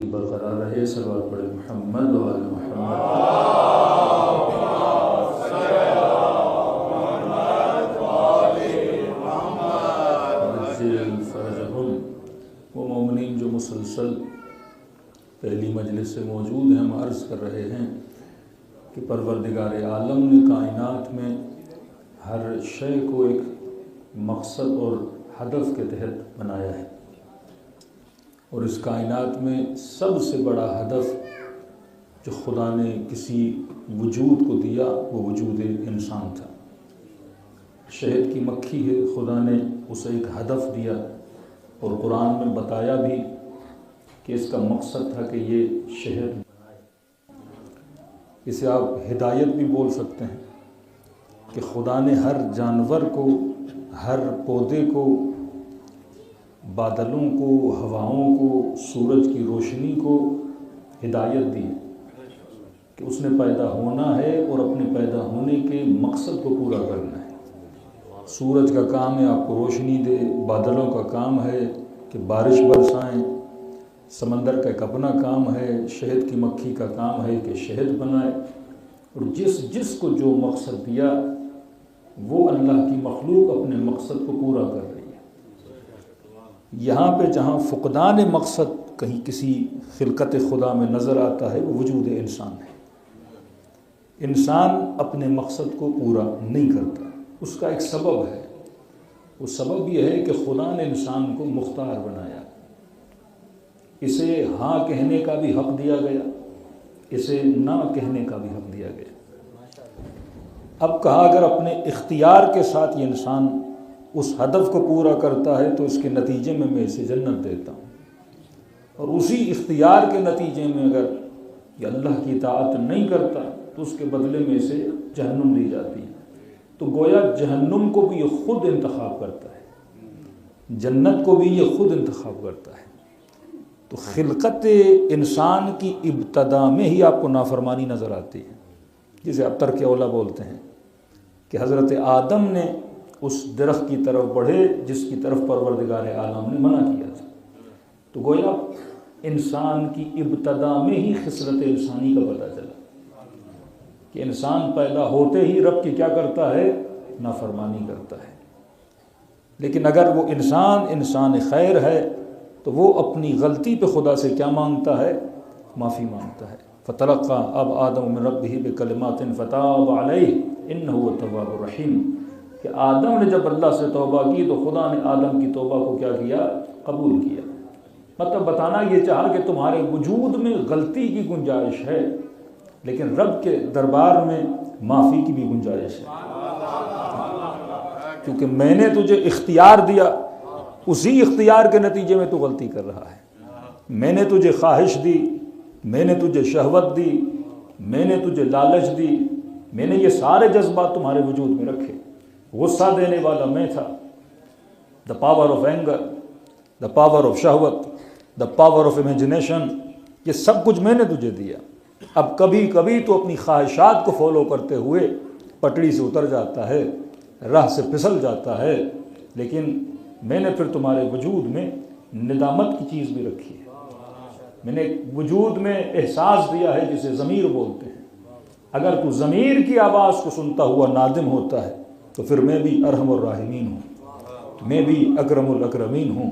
برقرار رہے. صلوات پڑھے محمد و آل محمد. وہ مومنین جو مسلسل پہلی مجلس سے موجود ہیں، ہم عرض کر رہے ہیں کہ پروردگار عالم نے کائنات میں ہر شے کو ایک مقصد اور ہدف کے تحت بنایا ہے، اور اس کائنات میں سب سے بڑا ہدف جو خدا نے کسی وجود کو دیا وہ وجود انسان تھا. شہد کی مکھی ہے، خدا نے اسے ایک ہدف دیا اور قرآن میں بتایا بھی کہ اس کا مقصد تھا کہ یہ شہد بنائے. اسے آپ ہدایت بھی بول سکتے ہیں کہ خدا نے ہر جانور کو، ہر پودے کو، بادلوں کو، ہواؤں کو، سورج کی روشنی کو ہدایت دی کہ اس نے پیدا ہونا ہے اور اپنے پیدا ہونے کے مقصد کو پورا کرنا ہے. سورج کا کام ہے آپ کو روشنی دے، بادلوں کا کام ہے کہ بارش برسائیں، سمندر کا ایک اپنا کام ہے، شہد کی مکھی کا کام ہے کہ شہد بنائے. اور جس کو جو مقصد دیا وہ اللہ کی مخلوق اپنے مقصد کو پورا کر رہی ہے. یہاں پہ جہاں فقدان مقصد کہیں کسی خلقت خدا میں نظر آتا ہے وہ وجود انسان ہے. انسان اپنے مقصد کو پورا نہیں کرتا. اس کا ایک سبب ہے، وہ سبب یہ ہے کہ خدا نے انسان کو مختار بنایا. اسے ہاں کہنے کا بھی حق دیا گیا، اسے نہ کہنے کا بھی حق دیا گیا. اب کہا اگر اپنے اختیار کے ساتھ یہ انسان اس ہدف کو پورا کرتا ہے تو اس کے نتیجے میں اسے جنت دیتا ہوں، اور اسی اختیار کے نتیجے میں اگر یہ اللہ کی اطاعت نہیں کرتا تو اس کے بدلے میں اسے جہنم دی جاتی ہے. تو گویا جہنم کو بھی یہ خود انتخاب کرتا ہے، جنت کو بھی یہ خود انتخاب کرتا ہے. تو خلقت انسان کی ابتدا میں ہی آپ کو نافرمانی نظر آتی ہے، جسے آپ ترک اولا بولتے ہیں، کہ حضرت آدم نے اس درخت کی طرف بڑھے جس کی طرف پروردگار عالم نے منع کیا تھا. تو گویا انسان کی ابتدا میں ہی خصلت انسانی کا پتہ چلا کہ انسان پیدا ہوتے ہی رب کی کیا کرتا ہے؟ نافرمانی کرتا ہے. لیکن اگر وہ انسان خیر ہے تو وہ اپنی غلطی پہ خدا سے کیا مانگتا ہے؟ معافی مانگتا ہے. فتلقى اب آدم من ربہ بکلمات فتاب علیہ انہ هو التواب الرحیم، کہ آدم نے جب اللہ سے توبہ کی تو خدا نے آدم کی توبہ کو کیا کیا؟ قبول کیا. مطلب بتانا یہ چاہا کہ تمہارے وجود میں غلطی کی گنجائش ہے لیکن رب کے دربار میں معافی کی بھی گنجائش ہے، کیونکہ میں نے تجھے اختیار دیا، اسی اختیار کے نتیجے میں تو غلطی کر رہا ہے. میں نے تجھے خواہش دی، میں نے تجھے شہوت دی، میں نے تجھے لالچ دی، میں نے یہ سارے جذبات تمہارے وجود میں رکھے. غصہ دینے والا میں تھا، the power of anger, the power of شہوت، دا پاور آف امیجنیشن، یہ سب کچھ میں نے تجھے دیا. اب کبھی کبھی تو اپنی خواہشات کو فالو کرتے ہوئے پٹڑی سے اتر جاتا ہے، راہ سے پھسل جاتا ہے، لیکن میں نے پھر تمہارے وجود میں ندامت کی چیز بھی رکھی ہے. میں نے وجود میں احساس دیا ہے جسے ضمیر بولتے ہیں. اگر تو ضمیر کی آواز کو سنتا ہوا نادم ہوتا ہے تو پھر میں بھی ارحم الراحمین ہوں، میں بھی اکرم الاکرمین ہوں.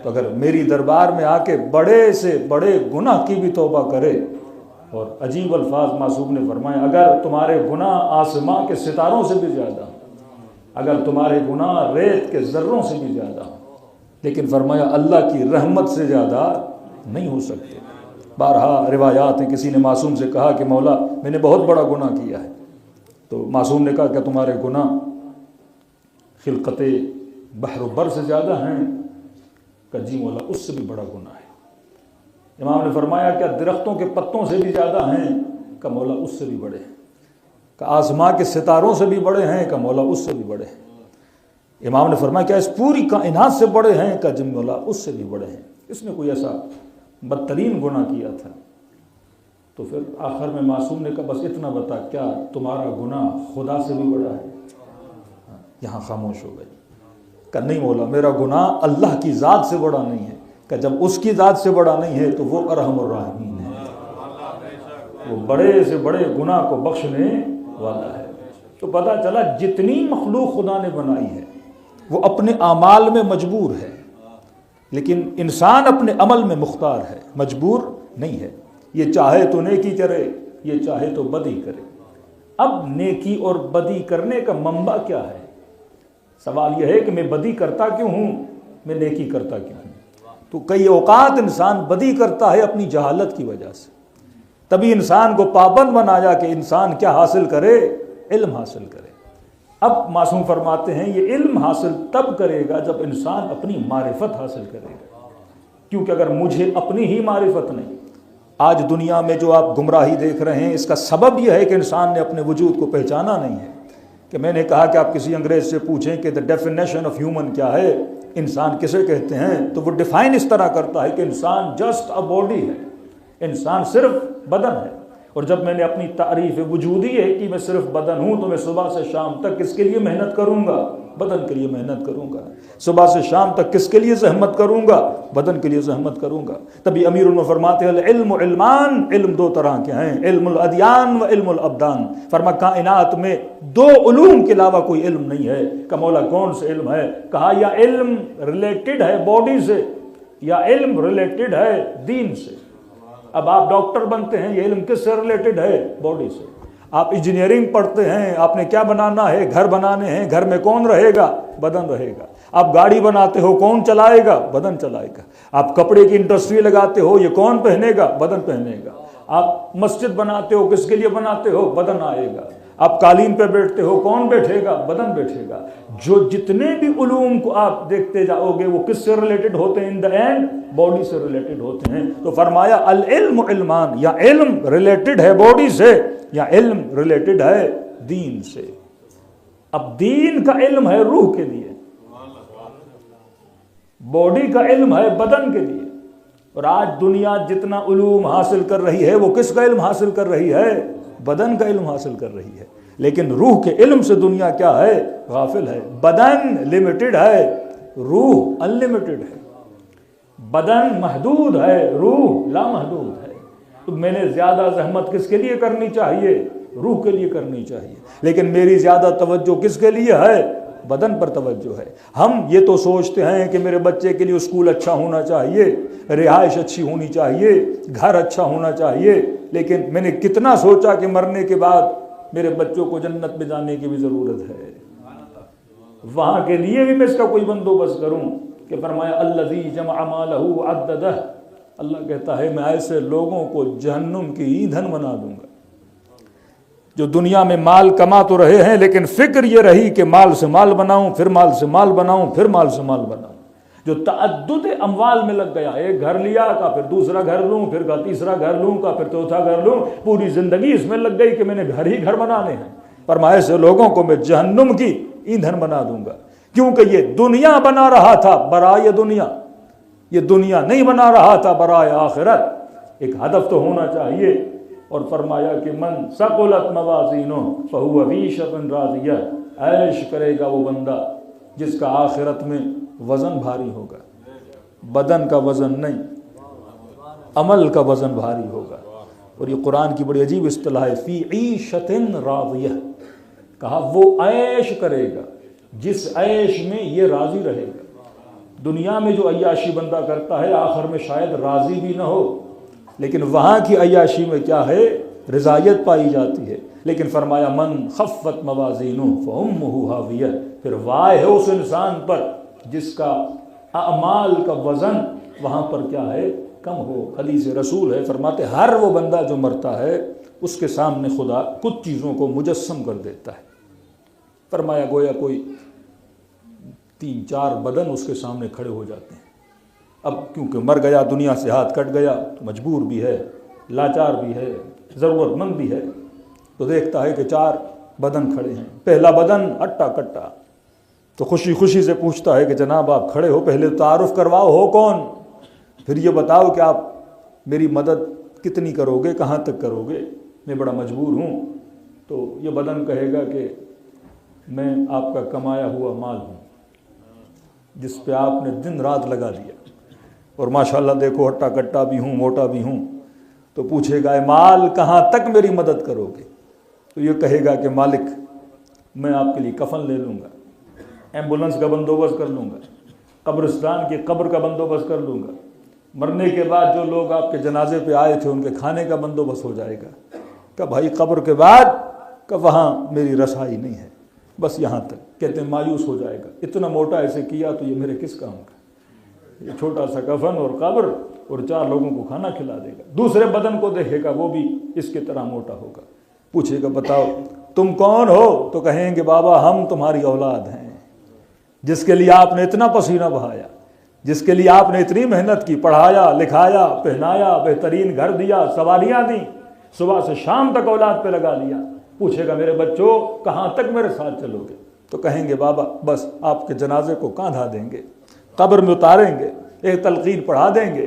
تو اگر میری دربار میں آ کے بڑے سے بڑے گناہ کی بھی توبہ کرے، اور عجیب الفاظ معصوم نے فرمایا اگر تمہارے گناہ آسماں کے ستاروں سے بھی زیادہ، اگر تمہارے گناہ ریت کے ذروں سے بھی زیادہ، لیکن فرمایا اللہ کی رحمت سے زیادہ نہیں ہو سکتے. بارہا روایات ہیں، کسی نے معصوم سے کہا کہ مولا میں نے بہت بڑا گناہ کیا ہے. تو معصوم نے کہا کہ تمہارے گناہ خلقت بحر و بر سے زیادہ ہیں؟ کہ جی مولا اس سے بھی بڑا گناہ ہے. امام نے فرمایا کیا درختوں کے پتوں سے بھی زیادہ ہیں؟ کہ مولا اس سے بھی بڑے ہیں. کہ آسماں کے ستاروں سے بھی بڑے ہیں؟ کہ مولا اس سے بھی بڑے ہیں. امام نے فرمایا کیا اس پوری کائنات سے بڑے ہیں؟ کہ جی مولا اس سے بھی بڑے ہیں. اس نے کوئی ایسا بدترین گناہ کیا تھا. تو پھر آخر میں معصوم نے کہا بس اتنا بتا، کیا تمہارا گناہ خدا سے بھی بڑا ہے؟ یہاں خاموش ہو گئی. کہ نہیں مولا میرا گناہ اللہ کی ذات سے بڑا نہیں ہے، کہ جب اس کی ذات سے بڑا نہیں ہے تو وہ ارحم الراحمین ہے، وہ بڑے سے بڑے گناہ کو بخشنے والا ہے۔ تو پتہ چلا جتنی مخلوق خدا نے بنائی ہے وہ اپنے اعمال میں مجبور ہے، لیکن انسان اپنے عمل میں مختار ہے، مجبور نہیں ہے۔ یہ چاہے تو نیکی کرے، یہ چاہے تو بدی کرے۔ اب نیکی اور بدی کرنے کا منبع کیا ہے؟ سوال یہ ہے کہ میں بدی کرتا کیوں ہوں، میں نیکی کرتا کیوں ہوں؟ تو کئی اوقات انسان بدی کرتا ہے اپنی جہالت کی وجہ سے۔ تبھی انسان کو پابند بنایا کہ انسان کیا حاصل کرے؟ علم حاصل کرے۔ اب معصوم فرماتے ہیں یہ علم حاصل تب کرے گا جب انسان اپنی معرفت حاصل کرے گا، کیونکہ اگر مجھے اپنی ہی معرفت نہیں، آج دنیا میں جو آپ گمراہی دیکھ رہے ہیں اس کا سبب یہ ہے کہ انسان نے اپنے وجود کو پہچانا نہیں ہے۔ کہ میں نے کہا کہ آپ کسی انگریز سے پوچھیں کہ the definition of human کیا ہے، انسان کسے کہتے ہیں، تو وہ ڈیفائن اس طرح کرتا ہے کہ انسان جسٹ اے باڈی ہے، انسان صرف بدن ہے۔ اور جب میں نے اپنی تعریف وجودی ہے کہ میں صرف بدن ہوں تو میں صبح سے شام تک کس کے لیے محنت کروں گا؟ بدن کے لیے محنت کروں گا۔ صبح سے شام تک کس کے لیے زحمت کروں گا؟ بدن کے لیے زحمت کروں گا۔ تبھی امیر المومنین فرماتے ہیں العلم علمان، علم دو طرح کے ہیں، علم الادیان و علم الابدان۔ فرما کائنات میں دو علوم کے علاوہ کوئی علم نہیں ہے۔ کہ مولا کون سے علم ہے؟ کہا یا علم ریلیٹڈ ہے باڈی سے، یا علم ریلیٹڈ ہے دین سے۔ اب آپ ڈاکٹر بنتے ہیں، یہ علم کس سے ریلیٹڈ ہے؟ باڈی سے۔ آپ انجینئرنگ پڑھتے ہیں، آپ نے کیا بنانا ہے؟ گھر بنانے ہیں، گھر میں کون رہے گا؟ بدن رہے گا۔ آپ گاڑی بناتے ہو، کون چلائے گا؟ بدن چلائے گا۔ آپ کپڑے کی انڈسٹری لگاتے ہو، یہ کون پہنے گا؟ بدن پہنے گا۔ آپ مسجد بناتے ہو، کس کے لیے بناتے ہو؟ بدن آئے گا۔ آپ قالین پہ بیٹھتے ہو، کون بیٹھے گا؟ بدن بیٹھے گا۔ جو جتنے بھی علوم کو آپ دیکھتے جاؤ گے وہ کس سے ریلیٹڈ ہوتے ہیں؟ ان دا اینڈ باڈی سے ریلیٹڈ ہوتے ہیں۔ تو فرمایا العلم علمان، یا علم ریلیٹڈ ہے باڈی سے یا علم ریلیٹڈ ہے دین سے۔ اب دین کا علم ہے روح کے لیے، باڈی کا علم ہے بدن کے لیے۔ اور آج دنیا جتنا علوم حاصل کر رہی ہے وہ کس کا علم حاصل کر رہی ہے؟ بدن کا علم حاصل کر رہی ہے۔ لیکن روح کے علم سے دنیا کیا ہے؟ غافل ہے۔ بدن لمیٹڈ ہے، روح انلمیٹڈ ہے۔ بدن محدود ہے، روح لامحدود ہے۔ تو میں نے زیادہ زحمت کس کے لیے کرنی چاہیے؟ روح کے لیے کرنی چاہیے۔ لیکن میری زیادہ توجہ کس کے لیے ہے؟ بدن پر توجہ ہے۔ ہم یہ تو سوچتے ہیں کہ میرے بچے کے لیے اسکول اچھا ہونا چاہیے، رہائش اچھی ہونی چاہیے، گھر اچھا ہونا چاہیے، لیکن میں نے کتنا سوچا کہ مرنے کے بعد میرے بچوں کو جنت میں جانے کی بھی ضرورت ہے، وہاں کے لیے بھی میں اس کا کوئی بندوبست کروں۔ کہ فرمایا الذی جمع مالہ وعددہ، اللہ کہتا ہے میں ایسے لوگوں کو جہنم کی ایندھن بنا دوں گا جو دنیا میں مال کما تو رہے ہیں لیکن فکر یہ رہی کہ مال سے مال بناؤں، پھر مال سے مال بناؤں، پھر مال سے مال بناؤں۔ جو تعدد اموال میں لگ گیا، ایک گھر لیا کا پھر دوسرا گھر لوں، پھر کا تیسرا گھر لوں کا پھر چوتھا گھر لوں، پوری زندگی اس میں لگ گئی کہ میں نے گھر ہی گھر بنانے ہیں۔ فرمایا ایسے لوگوں کو میں جہنم کی ایندھن بنا دوں گا، کیونکہ یہ دنیا بنا رہا تھا برائے دنیا، یہ دنیا نہیں بنا رہا تھا برائے آخرت۔ ایک ہدف تو ہونا چاہیے۔ اور فرمایا کہ من ثقلت موازینہ فہو فی عیشۃ راضیہ، عیش کرے گا وہ بندہ جس کا آخرت میں وزن بھاری ہوگا، بدن کا وزن نہیں، عمل کا وزن بھاری ہوگا۔ اور یہ قرآن کی بڑی عجیب اصطلاح ہے، فی عیشۃ راضیہ، کہا وہ عیش کرے گا جس عیش میں یہ راضی رہے گا۔ دنیا میں جو عیاشی بندہ کرتا ہے آخر میں شاید راضی بھی نہ ہو، لیکن وہاں کی عیاشی میں کیا ہے؟ رضایت پائی جاتی ہے۔ لیکن فرمایا من خفت موازینہ فامہ ہاویہ، پھر وائے ہے اس انسان پر جس کا اعمال کا وزن وہاں پر کیا ہے؟ کم ہو۔ حدیث رسول ہے، فرماتے ہر وہ بندہ جو مرتا ہے اس کے سامنے خدا کچھ چیزوں کو مجسم کر دیتا ہے۔ فرمایا گویا کوئی 3-4 بدن اس کے سامنے کھڑے ہو جاتے ہیں۔ اب کیونکہ مر گیا، دنیا سے ہاتھ کٹ گیا، تو مجبور بھی ہے، لاچار بھی ہے، ضرورت مند بھی ہے، تو دیکھتا ہے کہ 4 بدن کھڑے ہیں۔ پہلا بدن ہٹا کٹا، تو خوشی خوشی سے پوچھتا ہے کہ جناب آپ کھڑے ہو، پہلے تعارف کرواؤ، ہو کون؟ پھر یہ بتاؤ کہ آپ میری مدد کتنی کرو گے، کہاں تک کرو گے، میں بڑا مجبور ہوں۔ تو یہ بدن کہے گا کہ میں آپ کا کمایا ہوا مال ہوں جس پہ آپ نے دن رات لگا دیا، اور ماشاءاللہ دیکھو ہٹا کٹا بھی ہوں موٹا بھی ہوں، تو پوچھے گا اے مال کہاں تک میری مدد کرو گے؟ تو یہ کہے گا کہ مالک میں آپ کے لیے کفن لے لوں گا، ایمبولنس کا بندوبست کر لوں گا، قبرستان کی قبر کا بندوبست کر لوں گا، مرنے کے بعد جو لوگ آپ کے جنازے پہ آئے تھے ان کے کھانے کا بندوبست ہو جائے گا۔ کہ بھائی قبر کے بعد کہ وہاں میری رسائی نہیں ہے، بس یہاں تک۔ کہتے ہیں مایوس ہو جائے گا، اتنا موٹا ایسے کیا تو یہ میرے کس کام کا؟ یہ چھوٹا سا کفن اور قبر اور 4 لوگوں کو کھانا کھلا دے گا۔ دوسرے بدن کو دیکھے گا، وہ بھی اس کی طرح موٹا ہوگا۔ پوچھے گا بتاؤ تم کون ہو؟ تو کہیں گے بابا ہم تمہاری اولاد ہیں، جس کے لیے آپ نے اتنا پسینہ بہایا، جس کے لیے آپ نے اتنی محنت کی، پڑھایا لکھایا پہنایا، بہترین گھر دیا، سواریاں دیں، صبح سے شام تک اولاد پہ لگا لیا۔ پوچھے گا میرے بچوں کہاں تک میرے ساتھ چلو گے؟ تو کہیں گے بابا بس آپ کے جنازے کو کاندھا دیں گے، قبر میں اتاریں گے، ایک تلقین پڑھا دیں گے،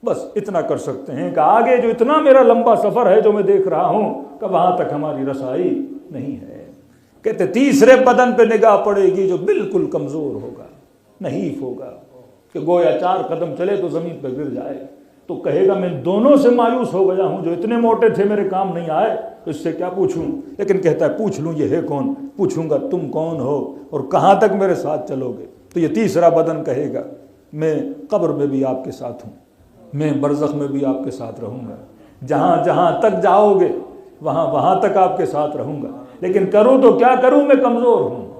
بس اتنا کر سکتے ہیں۔ کہ آگے جو اتنا میرا لمبا سفر ہے جو میں دیکھ رہا ہوں کہ وہاں تک ہماری رسائی نہیں ہے۔ کہتے تیسرے بدن پہ نگاہ پڑے گی جو بالکل کمزور ہوگا، نحیف ہوگا، کہ گویا 4 قدم چلے تو زمین پہ گر جائے، تو کہے گا میں دونوں سے مایوس ہو گیا ہوں، جو اتنے موٹے تھے میرے کام نہیں آئے تو اس سے کیا پوچھوں؟ لیکن کہتا ہے پوچھ لوں یہ ہے کون؟ پوچھوں گا تم کون ہو اور کہاں تک میرے ساتھ چلو گے؟ تو یہ تیسرا بدن کہے گا میں قبر میں بھی آپ کے ساتھ ہوں، میں برزخ میں بھی آپ کے ساتھ رہوں گا، جہاں جہاں تک جاؤ گے وہاں تک آپ کے ساتھ رہوں گا، لیکن کروں تو کیا کروں؟ میں کمزور ہوں،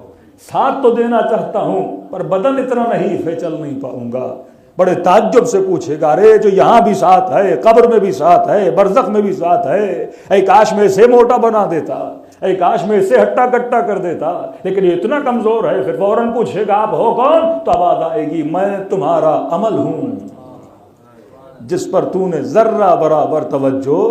ساتھ تو دینا چاہتا ہوں پر بدن اتنا نحیف ہے چل نہیں پاؤں گا۔ بڑے تعجب سے پوچھے گا ارے جو یہاں بھی ساتھ ہے، قبر میں بھی ساتھ ہے، برزخ میں بھی ساتھ ہے، اے کاش میں اسے موٹا بنا دیتا، اے کاش میں اسے ہٹا کٹا کر دیتا، لیکن یہ اتنا کمزور ہے۔ پھر فوراً پوچھے گا آپ ہو کون؟ تو آواز آئے گی میں تمہارا عمل ہوں جس پر تو نے ذرہ برابر توجہ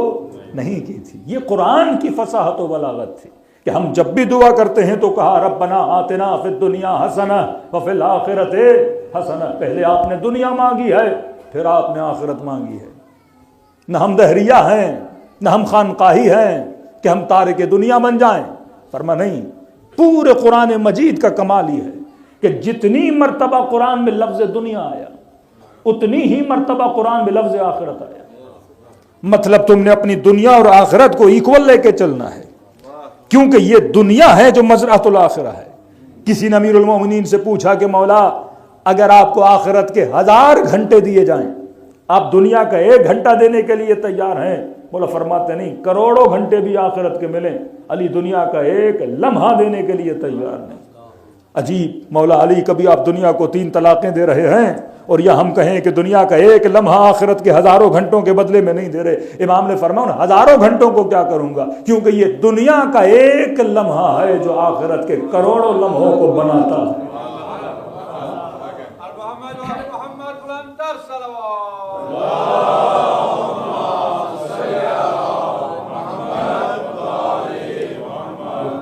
نہیں کی تھی۔ یہ قرآن کی فصاحت و بلاغت تھی کہ ہم جب بھی دعا کرتے ہیں تو کہا ربنا آتنا فی الدنیا حسنہ وفی الآخرۃ حسنہ۔ پہلے آپ نے دنیا مانگی ہے، پھر آپ نے آخرت مانگی ہے۔ نہ ہم دہریہ ہیں نہ ہم خانقاہی ہیں کہ ہم تارک دنیا بن جائیں۔ فرما نہیں، پورے قرآن مجید کا کمال یہ ہے کہ جتنی مرتبہ قرآن میں لفظ دنیا آیا اتنی ہی مرتبہ قرآن میں لفظ آخرت آیا۔ مطلب تم نے اپنی دنیا اور آخرت کو ایکول لے کے چلنا ہے، کیونکہ یہ دنیا ہے جو مزرعۃ الآخرہ ہے۔ کسی نے امیر المومنین سے پوچھا کہ مولا اگر آپ کو آخرت کے 1000 گھنٹے دیے جائیں آپ دنیا کا 1 گھنٹہ دینے کے لیے تیار ہیں؟ مولا فرماتے نہیں، کروڑوں گھنٹے بھی آخرت کے ملیں علی دنیا کا 1 لمحہ دینے کے لیے تیار نہیں۔ عجیب، مولا علی کبھی آپ دنیا کو 3 طلاقیں دے رہے ہیں اور یا ہم کہیں کہ دنیا کا 1 لمحہ آخرت کے 1000 گھنٹوں کے بدلے میں نہیں دے رہے۔ امام نے فرمایا 1000 گھنٹوں کو کیا کروں گا، کیونکہ یہ دنیا کا 1 لمحہ ہے جو آخرت کے کروڑوں لمحوں کو بناتا ہے۔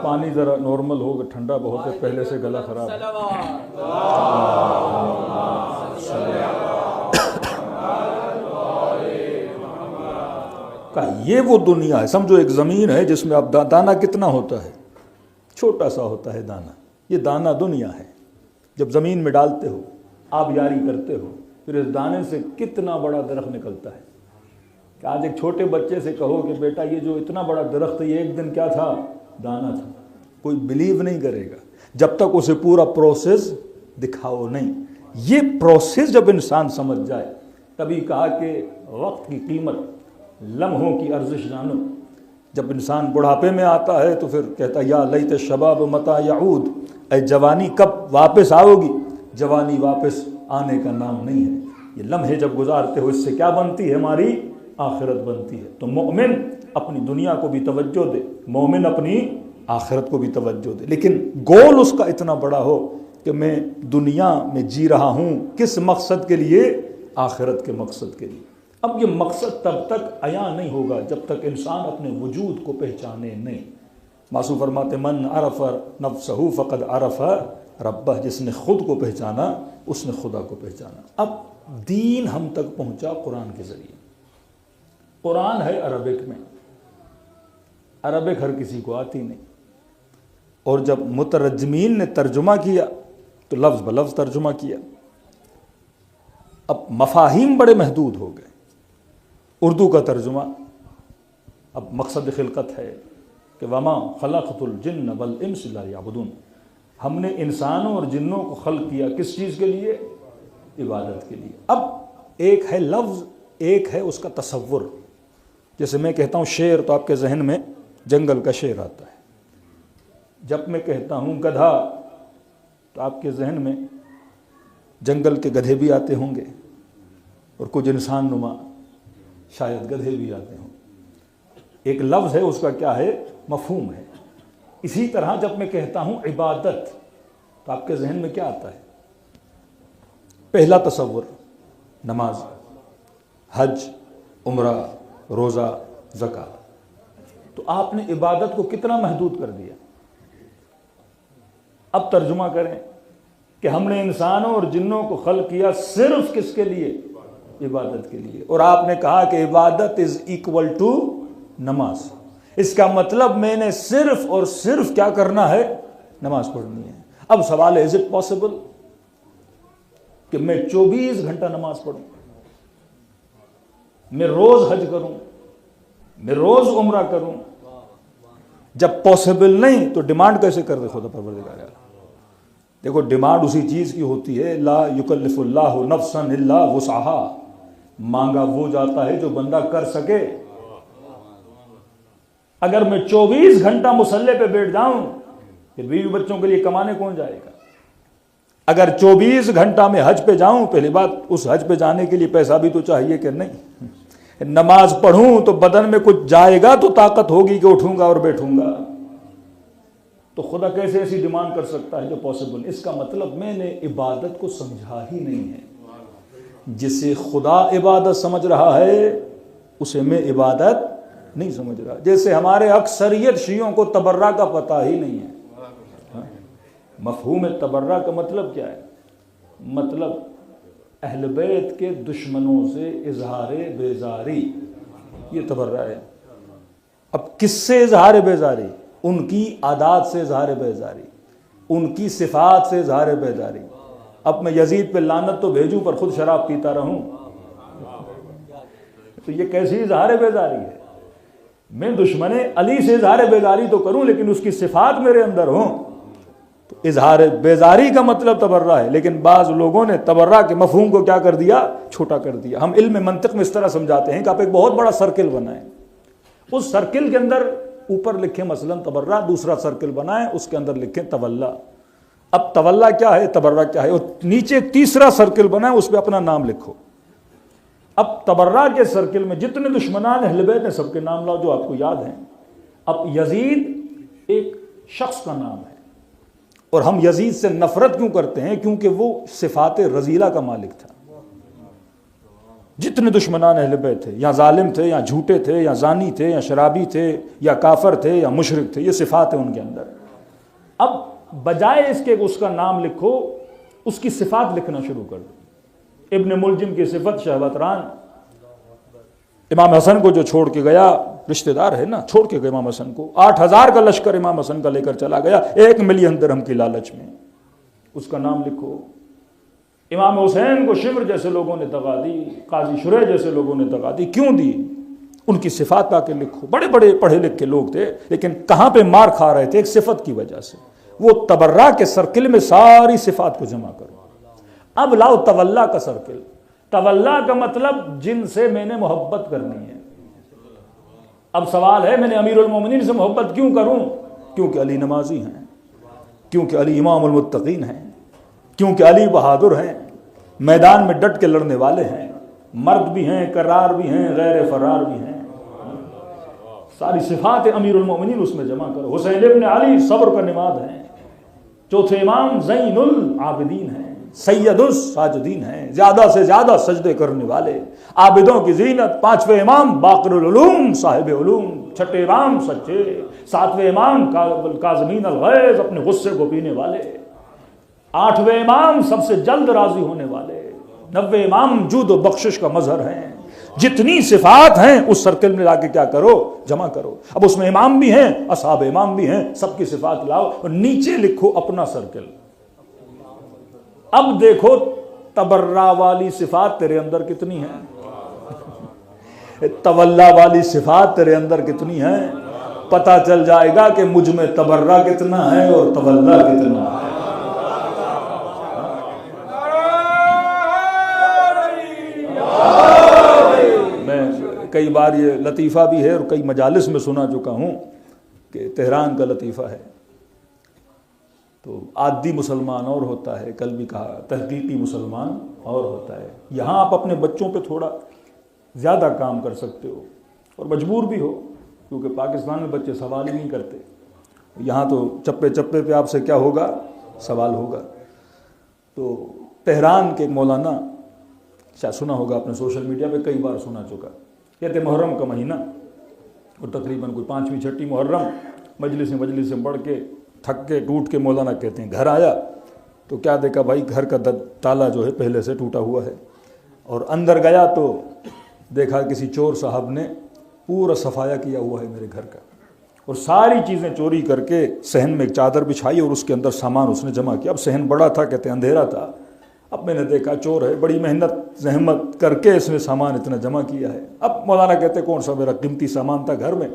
پانی ذرا نارمل ہوگا، ٹھنڈا بہت ہے، پہلے سے گلا خراب ہے۔ یہ وہ دنیا ہے، سمجھو ایک زمین ہے جس میں اب دانہ کتنا ہوتا ہے، چھوٹا سا ہوتا ہے دانہ، یہ دانہ دنیا ہے۔ جب زمین میں ڈالتے ہو، آب یاری کرتے ہو، پھر اس دانے سے کتنا بڑا درخت نکلتا ہے۔ کہ آج ایک چھوٹے بچے سے کہو کہ بیٹا یہ جو اتنا بڑا درخت ہے یہ ایک دن کیا تھا؟ دانہ تھا، کوئی بلیو نہیں کرے گا جب تک اسے پورا پروسیس دکھاؤ نہیں۔ یہ پروسیس جب انسان سمجھ جائے، تبھی کہا کہ وقت کی قیمت، لمحوں کی ارزش جانو۔ جب انسان بڑھاپے میں آتا ہے تو پھر کہتا یا لیت الشباب متی یعود، اے جوانی کب واپس آؤ گی؟ جوانی واپس آنے کا نام نہیں ہے۔ یہ لمحے جب گزارتے ہو اس سے کیا بنتی ہے؟ ہماری آخرت بنتی ہے۔ تو مومن اپنی دنیا کو بھی توجہ دے، مومن اپنی آخرت کو بھی توجہ دے، لیکن گول اس کا اتنا بڑا ہو کہ میں دنیا میں جی رہا ہوں کس مقصد کے لیے؟ آخرت کے مقصد کے لیے۔ اب یہ مقصد تب تک عیاں نہیں ہوگا جب تک انسان اپنے وجود کو پہچانے نہیں۔ معصوم فرماتے من عرف نفسہ فقد عرف ربہ، جس نے خود کو پہچانا اس نے خدا کو پہچانا۔ اب دین ہم تک پہنچا قرآن کے ذریعے۔ قرآن ہے عربک میں، عربک ہر کسی کو آتی نہیں، اور جب مترجمین نے ترجمہ کیا تو لفظ بلفظ ترجمہ کیا۔ اب مفاہیم بڑے محدود ہو گئے. اردو کا ترجمہ اب مقصد خلقت ہے کہ وما خلقت الجن والانس الا لیعبدون. ہم نے انسانوں اور جنوں کو خلق کیا کس چیز کے لیے؟ عبادت کے لیے. اب ایک ہے لفظ، ایک ہے اس کا تصور. جیسے میں کہتا ہوں شیر تو آپ کے ذہن میں جنگل کا شیر آتا ہے. جب میں کہتا ہوں گدھا تو آپ کے ذہن میں جنگل کے گدھے بھی آتے ہوں گے اور کچھ انسان نما شاید گدھے بھی آتے ہوں. ایک لفظ ہے، اس کا کیا ہے؟ مفہوم ہے. اسی طرح جب میں کہتا ہوں عبادت تو آپ کے ذہن میں کیا آتا ہے؟ پہلا تصور نماز، حج، عمرہ، روزہ، زکوٰۃ. تو آپ نے عبادت کو کتنا محدود کر دیا. اب ترجمہ کریں کہ ہم نے انسانوں اور جنوں کو خلق کیا صرف کس کے لیے؟ عبادت کے لیے. اور آپ نے کہا کہ عبادت از ایکول ٹو نماز. اس کا مطلب میں نے صرف اور صرف کیا کرنا ہے؟ نماز پڑھنی ہے. اب سوال ہے از اٹ پاسبل کہ میں 24 گھنٹہ نماز پڑھوں، میں روز حج کروں، میں روز عمرہ کروں؟ جب پاسبل نہیں تو ڈیمانڈ کیسے کر دے خدا پروردگار اعلیٰ؟ دیکھو ڈیمانڈ اسی چیز کی ہوتی ہے، لا یکلف اللہ نفسا الا وسعها. مانگا وہ جاتا ہے جو بندہ کر سکے. اگر میں 24 گھنٹہ مصلی پہ بیٹھ جاؤں پھر بیوی بچوں کے لیے کمانے کون جائے گا؟ اگر 24 گھنٹہ میں حج پہ جاؤں، پہلی بات اس حج پہ جانے کے لیے پیسہ بھی تو چاہیے کہ نہیں. نماز پڑھوں تو بدن میں کچھ جائے گا تو طاقت ہوگی کہ اٹھوں گا اور بیٹھوں گا. تو خدا کیسے ایسی ڈیمانڈ کر سکتا ہے جو پاسبل؟ اس کا مطلب میں نے عبادت کو سمجھا ہی نہیں ہے. جسے خدا عبادت سمجھ رہا ہے اسے میں عبادت نہیں سمجھ رہا. جیسے ہمارے اکثریت شیعوں کو تبرع کا پتہ ہی نہیں ہے. مفہوم تبرع کا مطلب کیا ہے؟ مطلب اہل بیت کے دشمنوں سے اظہار بیزاری، یہ تبرع ہے. اب کس سے اظہار بیزاری؟ ان کی عادات سے اظہار بیزاری، ان کی صفات سے اظہار بیزاری. اب میں یزید پہ لعنت تو بھیجوں پر خود شراب پیتا رہوں تو یہ کیسی اظہار بیزاری ہے؟ میں دشمن علی سے اظہار بیزاری تو کروں لیکن اس کی صفات میرے اندر ہوں. تو اظہار بیزاری کا مطلب تبرع ہے. لیکن بعض لوگوں نے تبرع کے مفہوم کو کیا کر دیا؟ چھوٹا کر دیا. ہم علم منطق میں اس طرح سمجھاتے ہیں کہ آپ ایک بہت بڑا سرکل بنائیں، اس سرکل کے اندر اوپر لکھیں مثلا تبرع، دوسرا سرکل بنائیں اس کے اندر لکھیں تولا. اب تولا کیا ہے، تبرع کیا ہے، اور نیچے تیسرا سرکل بنائیں اس پہ اپنا نام لکھو. اب تبرع کے سرکل میں جتنے دشمنان اہل بیت ہیں سب کے نام لاؤ جو آپ کو یاد ہیں. اب یزید ایک شخص کا نام ہے اور ہم یزید سے نفرت کیوں کرتے ہیں؟ کیونکہ وہ صفات رذیلہ کا مالک تھا. جتنے دشمنان اہل بیت تھے، یا ظالم تھے، یا جھوٹے تھے، یا زانی تھے، یا شرابی تھے، یا کافر تھے، یا مشرک تھے، یہ صفات ہیں ان کے اندر. اب بجائے اس کے اس کا نام لکھو، اس کی صفات لکھنا شروع کر دو. ابن ملجم کی صفت شہوت ران. امام حسن کو جو چھوڑ کے گیا، رشتہ دار ہے نا، چھوڑ کے گیا امام حسن کو. 8000 کا لشکر امام حسن کا لے کر چلا گیا 1 ملین درہم کی لالچ میں. اس کا نام لکھو. امام حسین کو شمر جیسے لوگوں نے دغا دی، قاضی شریح جیسے لوگوں نے دغا دی. کیوں دی؟ ان کی صفات آ کے لکھو. بڑے بڑے پڑھے لکھے لوگ تھے لیکن کہاں پہ مار کھا رہے تھے؟ ایک صفت کی وجہ سے. وہ تبرع کے سرکل میں ساری صفات کو جمع کرو. اب لاؤ تولا کا سرکل. تولا کا مطلب جن سے میں نے محبت کرنی ہے. اب سوال ہے میں نے امیر المومنین سے محبت کیوں کروں؟ کیونکہ علی نمازی ہیں، کیونکہ علی امام المتقین ہیں، کیونکہ علی بہادر ہیں، میدان میں ڈٹ کے لڑنے والے ہیں، مرد بھی ہیں، کرار بھی ہیں، غیر فرار بھی ہیں. ساری صفات امیر المومنین اس میں جمع کرو. حسین ابن علی صبر کا نماد ہیں. چوتھے امام زین العابدین ہیں، سید الساجدین ہیں، زیادہ سے زیادہ سجدے کرنے والے، عابدوں کی زینت. پانچویں امام باقر العلوم صاحب علوم، چھٹے امام سچے، ساتویں امام کاظمین الغیظ اپنے غصے کو پینے والے، آٹھویں امام سب سے جلد راضی ہونے والے، نویں امام جود و بخشش کا مظہر ہیں. جتنی صفات ہیں اس سرکل میں لا کے کیا کرو؟ جمع کرو. اب اس میں امام بھی ہیں، اصحاب امام بھی ہیں، سب کی صفات لاؤ اور نیچے لکھو اپنا سرکل. اب دیکھو تبرع والی صفات تیرے اندر کتنی ہیں؟ تولا والی صفات تیرے اندر کتنی ہیں؟ پتہ چل جائے گا کہ مجھ میں تبرع کتنا ہے اور تولا کتنا ہے۔ میں کئی بار یہ لطیفہ بھی ہے اور کئی مجالس میں سنا چکا ہوں کہ تہران کا لطیفہ ہے، تو عادی مسلمان اور ہوتا ہے، کل بھی کہا تحقیقی مسلمان اور ہوتا ہے۔ یہاں آپ اپنے بچوں پہ تھوڑا زیادہ کام کر سکتے ہو اور مجبور بھی ہو، کیونکہ پاکستان میں بچے سوال ہی نہیں کرتے، یہاں تو چپے چپے پہ آپ سے کیا ہوگا؟ سوال ہوگا۔ تو تہران کے مولانا، شاید سنا ہوگا آپ نے، سوشل میڈیا پہ کئی بار سنا چکا، یہ تھے محرم کا مہینہ اور تقریباً کوئی 5ویں 6ٹی محرم، مجلس میں پڑھ کے تھک کے ٹوٹ کے مولانا کہتے ہیں گھر آیا تو کیا دیکھا بھائی، گھر کا تالا جو ہے پہلے سے ٹوٹا ہوا ہے، اور اندر گیا تو دیکھا کسی چور صاحب نے پورا صفایا کیا ہوا ہے میرے گھر کا، اور ساری چیزیں چوری کر کے صحن میں ایک چادر بچھائی اور اس کے اندر سامان اس نے جمع کیا۔ اب صحن بڑا تھا، کہتے ہیں اندھیرا تھا، اب میں نے دیکھا چور ہے، بڑی محنت زحمت کر کے اس نے سامان اتنا جمع کیا ہے۔ اب مولانا کہتے کون سا میرا قیمتی سامان تھا گھر میں۔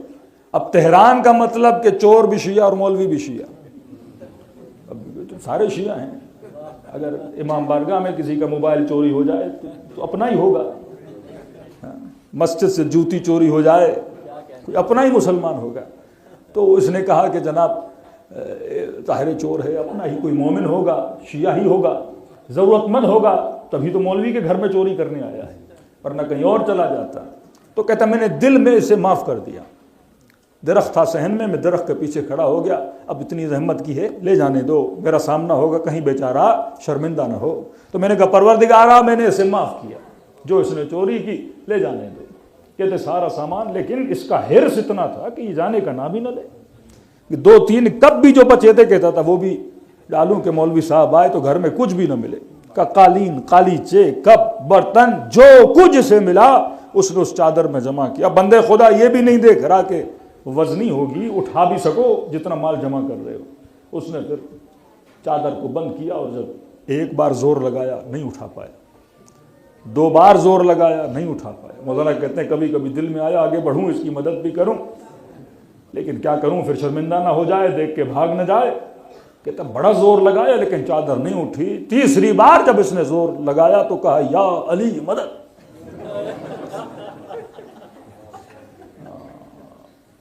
اب تہران کا مطلب کہ چور بھی شیعہ اور مولوی بھی شیعہ، اب تو سارے شیعہ ہیں۔ اگر امام بارگاہ میں کسی کا موبائل چوری ہو جائے تو اپنا ہی ہوگا، مسجد سے جوتی چوری ہو جائے کوئی اپنا ہی مسلمان ہوگا۔ تو اس نے کہا کہ جناب ظاہر چور ہے، اپنا ہی کوئی مومن ہوگا، شیعہ ہی ہوگا، ضرورت مند ہوگا، تبھی تو مولوی کے گھر میں چوری کرنے آیا ہے، ورنہ کہیں اور چلا جاتا۔ تو کہتا میں نے دل میں اسے معاف کر دیا، درخت تھا صحن میں درخت کے پیچھے کھڑا ہو گیا، اب اتنی زحمت کی ہے لے جانے دو، میرا سامنا ہوگا کہیں بیچارہ شرمندہ نہ ہو۔ تو میں نے کہا پروردگارا میں نے اسے معاف کیا، جو اس نے چوری کی لے جانے دو۔ کہتے سارا سامان، لیکن اس کا حرص اتنا تھا کہ یہ جانے کا نام ہی نہ لے۔ 2-3 کپ بھی جو بچے تھے کہتا تھا وہ بھی ڈالوں کہ مولوی صاحب آئے تو گھر میں کچھ بھی نہ ملے، کا قالین، قالیچے، کپ، برتن، جو کچھ سے ملا اس نے اس چادر میں جمع کیا۔ بندے خدا یہ بھی نہیں دیکھ رہا کہ وزنی ہوگی، اٹھا بھی سکو جتنا مال جمع کر رہے ہو۔ اس نے پھر چادر کو بند کیا، اور جب ایک بار زور لگایا نہیں اٹھا پایا، 2 بار زور لگایا نہیں اٹھا پایا۔ مولانا کہتے ہیں کبھی کبھی دل میں آیا آگے بڑھوں، اس کی مدد بھی کروں، لیکن کیا کروں، پھر شرمندہ نہ ہو جائے، دیکھ کے بھاگ نہ جائے۔ کہتا بڑا زور لگایا لیکن چادر نہیں اٹھی۔ 3ری بار جب اس نے زور لگایا تو کہا یا علی مدد۔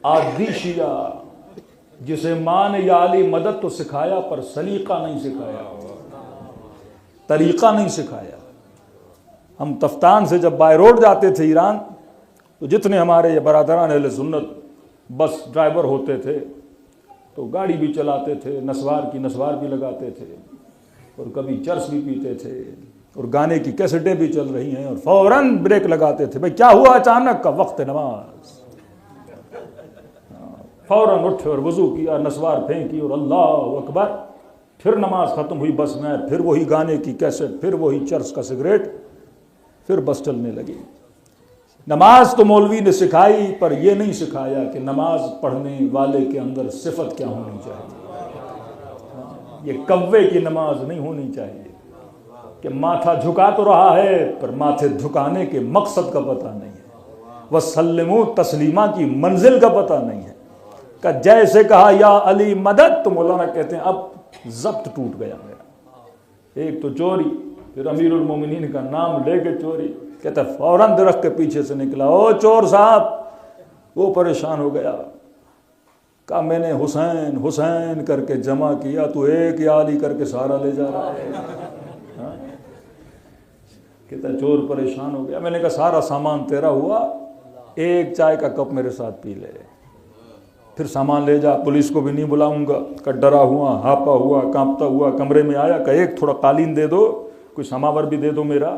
عادی شیعہ جسے ماں نے یا علی مدد تو سکھایا، پر سلیقہ نہیں سکھایا، طریقہ نہیں سکھایا۔ ہم تفتان سے جب بائی روڈ جاتے تھے ایران، تو جتنے ہمارے یہ برادران اہل سنت بس ڈرائیور ہوتے تھے تو گاڑی بھی چلاتے تھے، نسوار بھی لگاتے تھے، اور کبھی چرس بھی پیتے تھے، اور گانے کی کیسٹیں بھی چل رہی ہیں، اور فوراً بریک لگاتے تھے، بھئی کیا ہوا اچانک کا وقت نماز، فوراً اٹھے اور وضو کیا، نسوار پھینکی اور اللہ اکبر، پھر نماز ختم ہوئی، بس میں پھر وہی گانے کی کیسٹ، پھر وہی چرس کا سگریٹ، پھر بس چلنے لگی۔ نماز تو مولوی نے سکھائی، پر یہ نہیں سکھایا کہ نماز پڑھنے والے کے اندر صفت کیا ہونی چاہیے۔ یہ کوے کی نماز نہیں ہونی چاہیے کہ ماتھا جھکا تو رہا ہے پر ماتھے جھکانے کے مقصد کا پتہ نہیں ہے، وسلموا تسلیمہ کی منزل کا پتہ نہیں ہے۔ کہ جیسے کہا یا علی مدد، تو مولانا کہتے ہیں اب ضبط ٹوٹ گیا میرا۔ ایک تو چوری، پھر امیر المومنین کا نام لے کے چوری، کہتا ہے فوراً درخت کے پیچھے سے نکلا، او چور صاحب، وہ پریشان ہو گیا، کہا میں نے حسین حسین کر کے جمع کیا، تو ایک یا علی کر کے سارا لے جا رہا ہے۔ کہتا ہے چور پریشان ہو گیا، میں نے کہا سارا سامان تیرا ہوا، ایک چائے کا کپ میرے ساتھ پی لے، پھر سامان لے جا، پولیس کو بھی نہیں بلاؤں گا۔ کہ ڈرا ہوا، ہاپا ہوا، کانپتا ہوا کمرے میں آیا، کہ ایک تھوڑا قالین دے دو، کوئی سماور بھی دے دو میرا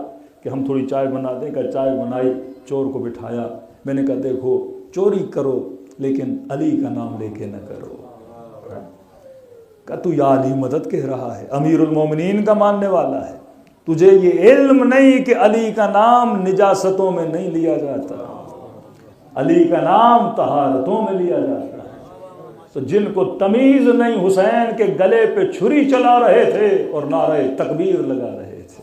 کہ ہم تھوڑی چائے بنا دیں۔ کہ چائے بنائی، چور کو بٹھایا، میں نے کہا دیکھو چوری کرو لیکن علی کا نام لے کے نہ کرو۔ کہ تو یا علی مدد کہہ رہا ہے، امیر المومنین کا ماننے والا ہے، تجھے یہ علم نہیں کہ علی کا نام نجاستوں میں نہیں لیا جاتا، علی کا نام طہارتوں میں لیا جاتا ہے۔ تو جن کو تمیز نہیں، حسین کے گلے پہ چھری چلا رہے تھے اور نعرہ تکبیر لگا رہے تھے۔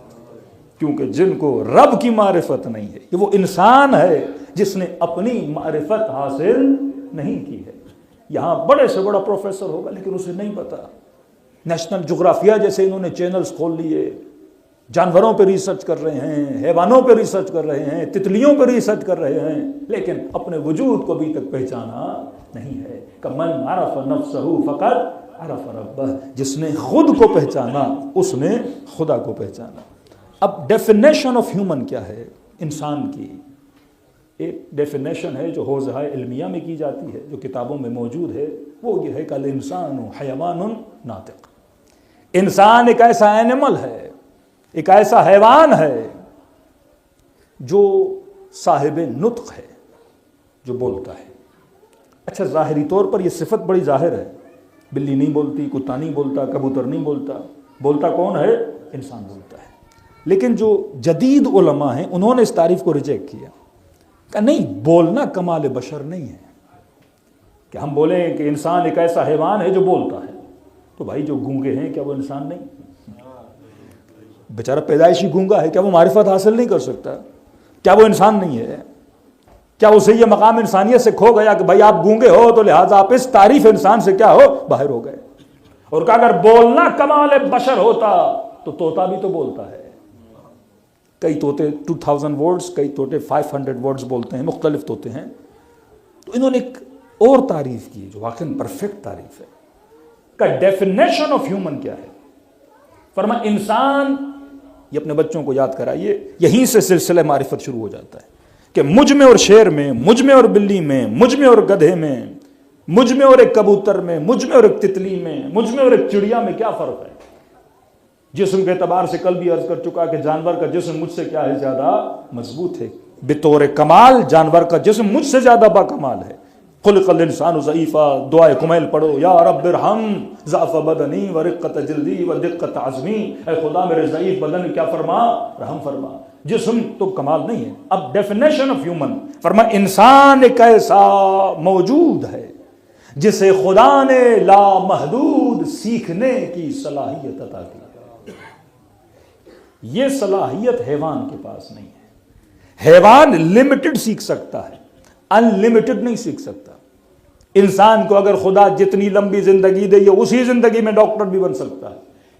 کیونکہ جن کو رب کی معرفت نہیں ہے، یہ وہ انسان ہے جس نے اپنی معرفت حاصل نہیں کی ہے۔ یہاں بڑے سے بڑا پروفیسر ہوگا لیکن اسے نہیں پتا، نیشنل جغرافیہ جیسے انہوں نے چینلز کھول لیے، جانوروں پہ ریسرچ کر رہے ہیں، حیوانوں پہ ریسرچ کر رہے ہیں، تتلیوں پہ ریسرچ کر رہے ہیں، لیکن اپنے وجود کو ابھی تک پہچانا نہیں ہے۔ کمن عرف نفسہ فقط عرف ربہ، جس نے خود کو پہچانا اس نے خدا کو پہچانا۔ اب ڈیفینیشن آف ہیومن کیا ہے؟ انسان کی ایک ڈیفینیشن ہے جو حوزہ علمیہ میں کی جاتی ہے، جو کتابوں میں موجود ہے، وہ یہ ہے کہ الانسان حیوان ناطق۔ انسان ایک ایسا اینیمل ہے، ایک ایسا حیوان ہے جو صاحب نطق ہے، جو بولتا ہے۔ اچھا، ظاہری طور پر یہ صفت بڑی ظاہر ہے، بلی نہیں بولتی، کتا نہیں بولتا، کبوتر نہیں بولتا، بولتا کون ہے؟ انسان بولتا ہے۔ لیکن جو جدید علماء ہیں انہوں نے اس تعریف کو ریجیکٹ کیا کہ نہیں، بولنا کمال بشر نہیں ہے، کہ ہم بولیں کہ انسان ایک ایسا حیوان ہے جو بولتا ہے، تو بھائی جو گونگے ہیں کیا وہ انسان نہیں؟ بیچارہ پیدائشی گونگا ہے، کیا وہ معرفت حاصل نہیں کر سکتا؟ کیا وہ انسان نہیں ہے؟ کیا اسے یہ مقام انسانیت سے کھو گیا کہ بھائی آپ گونگے ہو تو لہٰذا آپ اس تعریف انسان سے کیا ہو؟ باہر ہو گئے۔ اور کہ اگر بولنا کمال بشر ہوتا تو طوطا بھی تو بولتا ہے، کئی طوطے 2000 ورڈز، کئی طوطے 500 ورڈز بولتے ہیں، مختلف طوطے ہیں۔ تو انہوں نے ایک اور تعریف کی جو واقعاً پرفیکٹ تعریف ہے کہ ڈیفینیشن آف ہیومن کیا ہے۔ فرما انسان، یہ اپنے بچوں کو یاد کرائیے، یہیں سے سلسلہ معرفت شروع ہو جاتا ہے کہ مجھ میں اور شیر میں، مجھ میں اور بلی میں، مجھ میں اور گدھے میں، مجھ میں اور ایک کبوتر میں، مجھ میں اور ایک تتلی میں، مجھ میں اور ایک چڑیا میں کیا فرق ہے؟ جسم کے اعتبار سے کل بھی عرض کر چکا کہ جانور کا جسم مجھ سے کیا ہے؟ زیادہ مضبوط ہے۔ بطور کمال جانور کا جسم مجھ سے زیادہ باکمال ہے۔ خلق الانسان ضعیفا، دعائے کمیل پڑھو، یا رب ارحم ضعف بدنی و رقت جلدی و دقت عظمی، اے خدا میرے ضعیف بدن کیا فرما؟ رحم فرما۔ جسم تو کمال نہیں ہے۔ اب ڈیفینیشن آف ہیومن، فرما انسان ایک ایسا موجود ہے جسے خدا نے لامحدود سیکھنے کی صلاحیت عطا کی۔ یہ صلاحیت حیوان کے پاس نہیں ہے۔ حیوان لمیٹڈ سیکھ سکتا ہے، ان لمیٹڈ نہیں سیکھ سکتا۔ انسان کو اگر خدا جتنی لمبی زندگی دے، یہ اسی زندگی میں ڈاکٹر بھی بن سکتا ہے،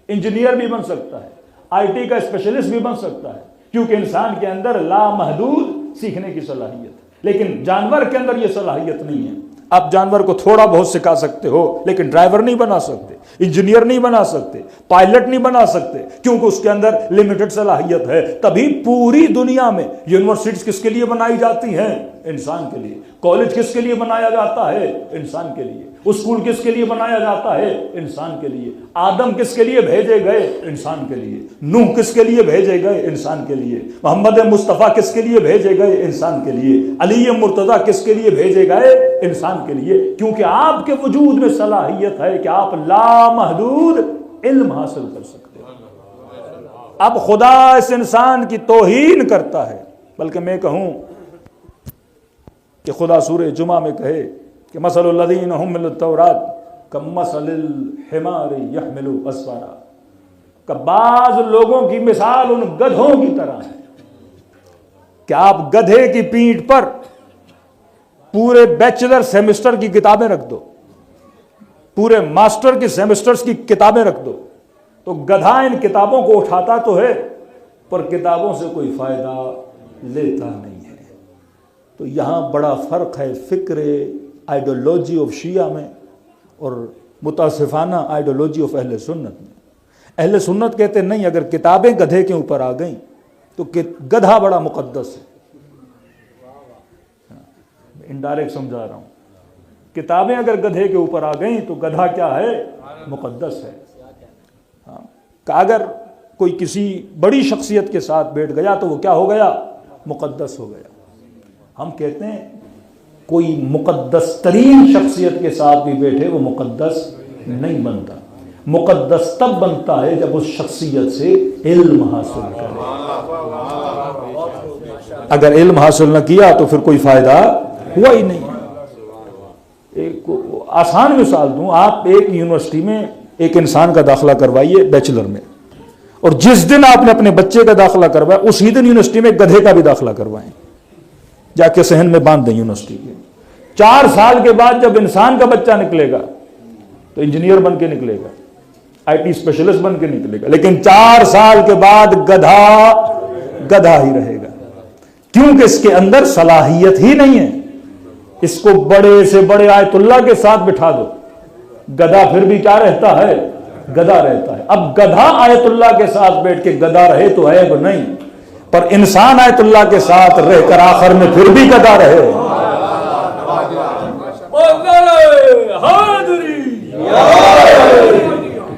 انجینئر بھی بن سکتا ہے، آئی ٹی کا اسپیشلسٹ بھی بن سکتا ہے، کیونکہ انسان کے اندر لامحدود سیکھنے کی صلاحیت ہے۔ لیکن جانور کے اندر یہ صلاحیت نہیں ہے۔ آپ جانور کو تھوڑا بہت سکھا سکتے ہو لیکن ڈرائیور نہیں بنا سکتے، انجینئر نہیں بنا سکتے، پائلٹ نہیں بنا سکتے، کیونکہ اس کے اندر لمیٹڈ صلاحیت ہے۔ تبھی پوری دنیا میں یونیورسٹیز کس کے لیے بنائی جاتی ہیں؟ انسان کے لیے۔ کالج کس کے لیے بنایا جاتا ہے؟ انسان کے لیے۔ اسکول کس کے لیے بنایا جاتا ہے؟ انسان کے لیے۔ آدم کس کے لیے بھیجے گئے؟ انسان کے لیے۔ نوح کس کے لیے بھیجے گئے؟ انسان کے لیے۔ محمد مصطفیٰ کس کے لیے بھیجے گئے؟ انسان کے لیے۔ علی مرتضیٰ کس کے لیے بھیجے گئے؟ انسان کے لیے، کیونکہ آپ کے وجود میں صلاحیت ہے کہ آپ لامحدود علم حاصل کر سکتے ہیں۔ اب خدا اس انسان کی توہین کرتا ہے، بلکہ میں کہوں کہ خدا سورہ جمعہ میں کہے کہ مثل الذین حملوا التوراۃ کمثل الحمار یحمل اسفارا، کہ بعض لوگوں کی مثال ان گدھوں کی طرح ہے کہ آپ گدھے کی پیٹھ پر پورے بیچلر سیمسٹر کی کتابیں رکھ دو، پورے ماسٹر کی سیمسٹرز کی کتابیں رکھ دو، تو گدھا ان کتابوں کو اٹھاتا تو ہے پر کتابوں سے کوئی فائدہ لیتا نہیں ہے۔ تو یہاں بڑا فرق ہے فکر آئیڈیولوجی آف شیعہ میں اور متاسفانہ آئیڈیولوجی آف اہل سنت میں۔ اہل سنت کہتے ہیں نہیں، اگر کتابیں گدھے کے اوپر آ گئیں تو گدھا بڑا مقدس ہے۔ انڈائریکٹ سمجھا رہا ہوں، کتابیں اگر گدھے کے اوپر آ گئیں تو گدھا کیا ہے؟ مقدس ہے۔ کہ اگر کوئی کسی بڑی شخصیت کے ساتھ بیٹھ گیا تو وہ کیا ہو گیا؟ مقدس ہو گیا۔ ہم کہتے ہیں کوئی مقدس ترین شخصیت کے ساتھ بھی بیٹھے وہ مقدس نہیں بنتا۔ مقدس تب بنتا ہے جب اس شخصیت سے علم حاصل کرے۔ اگر علم حاصل نہ کیا تو پھر کوئی فائدہ ہوا ہی نہیں۔ ایک آسان مثال دوں، آپ ایک یونیورسٹی میں ایک انسان کا داخلہ کروائیے بیچلر میں، اور جس دن آپ نے اپنے بچے کا داخلہ کروایا اسی دن یونیورسٹی میں گدھے کا بھی داخلہ کروائیں، جا کے صحن میں باندھ دیں یونیورسٹی کے۔ 4 سال کے بعد جب انسان کا بچہ نکلے گا تو انجینئر بن کے نکلے گا، آئی ٹی اسپیشلسٹ بن کے نکلے گا، لیکن 4 سال کے بعد گدھا ہی رہے گا، کیونکہ اس کے اندر صلاحیت ہی نہیں ہے۔ اس کو بڑے سے بڑے آیت اللہ کے ساتھ بٹھا دو، گدھا پھر بھی کیا رہتا ہے؟ گدھا رہتا ہے۔ اب گدھا آیت اللہ کے ساتھ بیٹھ کے گدھا رہے تو ہے وہ نہیں، پر انسان آیت اللہ کے ساتھ رہ کر آخر میں پھر بھی گدھا رہے۔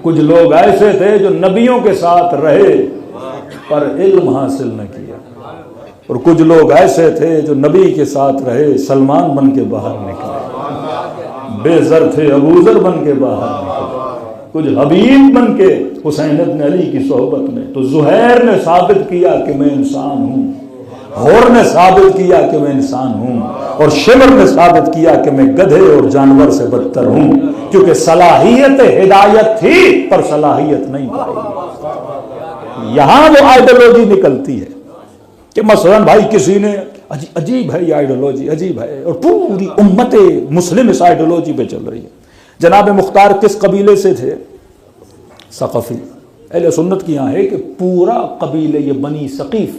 کچھ لوگ ایسے تھے جو نبیوں کے ساتھ رہے پر علم حاصل نہ کیا، اور کچھ لوگ ایسے تھے جو نبی کے ساتھ رہے سلمان بن کے باہر نکلے، بے زر تھے ابو ذر بن کے باہر نکلے، کچھ حبیب بن کے حسین ابن علی کی صحبت میں۔ تو زہیر نے ثابت کیا کہ میں انسان ہوں، غور نے ثابت کیا کہ میں انسان ہوں، اور شمر نے ثابت کیا کہ میں گدھے اور جانور سے بدتر ہوں، کیونکہ صلاحیت ہدایت تھی پر صلاحیت نہیں پائی۔ یہاں وہ آئیڈیالوجی نکلتی ہے کہ مثلا بھائی کسی نے عجیب ہے یہ آئیڈیالوجی، عجیب ہے، اور پوری امت مسلم اس آئیڈیالوجی پہ چل رہی ہے۔ جناب مختار کس قبیلے سے تھے؟ ثقفی۔ اہل سنت کی یہاں ہے کہ پورا قبیلے یہ بنی ثقیف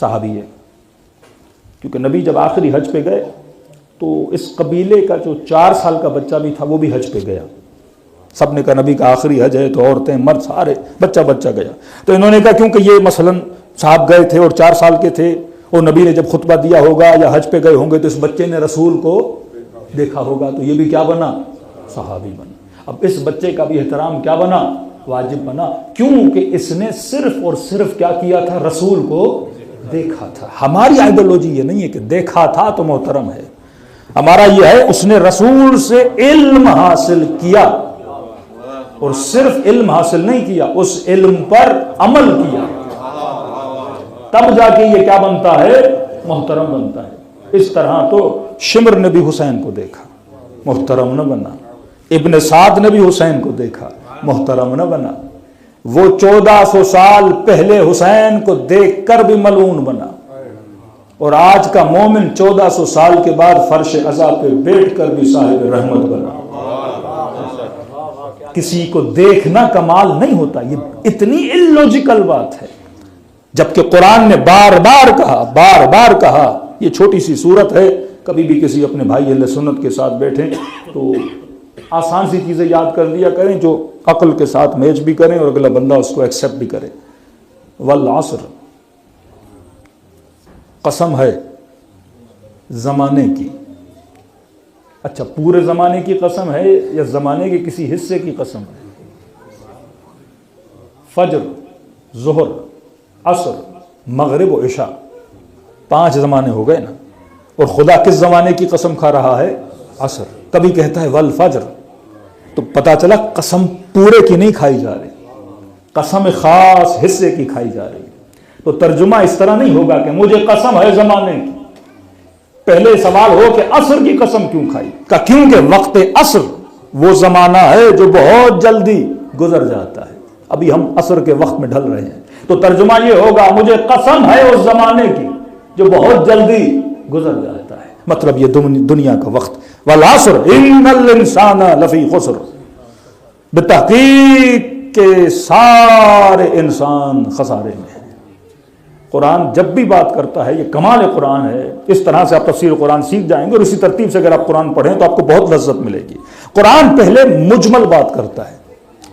صحابی ہے، کیونکہ نبی جب آخری حج پہ گئے تو اس قبیلے کا جو 4 سال کا بچہ بھی تھا وہ بھی حج پہ گیا۔ سب نے کہا نبی کا آخری حج ہے تو عورتیں مرد سارے بچہ گیا، تو انہوں نے کہا کیونکہ یہ مثلا صاحب گئے تھے اور 4 سال کے تھے، اور نبی نے جب خطبہ دیا ہوگا یا حج پہ گئے ہوں گے تو اس بچے نے رسول کو دیکھا ہوگا، تو یہ بھی کیا بنا؟ صحابی بنا۔ اب اس بچے کا بھی احترام کیا بنا؟ واجب بنا، کیونکہ اس نے صرف اور صرف کیا کیا تھا؟ رسول کو دیکھا تھا۔ ہماری آئیڈیالوجی یہ نہیں ہے کہ دیکھا تھا تو محترم ہے، ہمارا یہ ہے اس نے رسول سے علم حاصل کیا، اور صرف علم حاصل نہیں کیا، اس علم پر عمل کیا، تب جا کے یہ کیا بنتا ہے؟ محترم بنتا ہے۔ اس طرح تو شمر نے بھی حسین کو دیکھا، محترم نہ بنا، ابن سعد نے بھی حسین کو دیکھا، محترم نہ بنا، وہ 1400 سال پہلے حسین کو دیکھ کر بھی ملعون بنا، اور آج کا مومن 1400 سال کے بعد فرش عزا پہ بیٹھ کر بھی صاحب رحمت بنا۔ کسی کو دیکھنا کمال نہیں ہوتا، یہ اتنی اللاجیکل بات ہے، جبکہ قرآن نے بار بار کہا۔ یہ چھوٹی سی صورت ہے، کبھی بھی کسی اپنے بھائی اہل سنت کے ساتھ بیٹھیں تو آسان سی چیزیں یاد کر لیا کریں جو عقل کے ساتھ میچ بھی کریں اور اگلا بندہ اس کو ایکسیپٹ بھی کرے۔ والعصر، قسم ہے زمانے کی۔ اچھا، پورے زمانے کی قسم ہے یا زمانے کے کسی حصے کی قسم ہے؟ فجر، ظہر، عصر، مغرب و عشاء، 5 زمانے ہو گئے نا، اور خدا کس زمانے کی قسم کھا رہا ہے؟ عصر۔ کبھی کہتا ہے والفجر، تو پتہ چلا قسم پورے کی نہیں کھائی جا رہی، قسم خاص حصے کی کھائی جا رہی ہے۔ تو ترجمہ اس طرح نہیں ہوگا کہ مجھے قسم ہے زمانے کی، پہلے سوال ہو کہ عصر کی قسم کیوں کھائی؟ کہ کیونکہ وقت عصر وہ زمانہ ہے جو بہت جلدی گزر جاتا ہے، ابھی ہم عصر کے وقت میں ڈھل رہے ہیں، تو ترجمہ یہ ہوگا مجھے قسم ہے اس زمانے کی جو بہت جلدی گزر جاتا ہے، مطلب یہ دنیا کا وقت۔ والعصر ان الانسان لفی خسر، بتحقیق کہ سارے انسان خسارے میں ہیں۔ قرآن جب بھی بات کرتا ہے، یہ کمال قرآن ہے، اس طرح سے آپ تفسیر قرآن سیکھ جائیں گے، اور اسی ترتیب سے اگر آپ قرآن پڑھیں تو آپ کو بہت لذت ملے گی۔ قرآن پہلے مجمل بات کرتا ہے،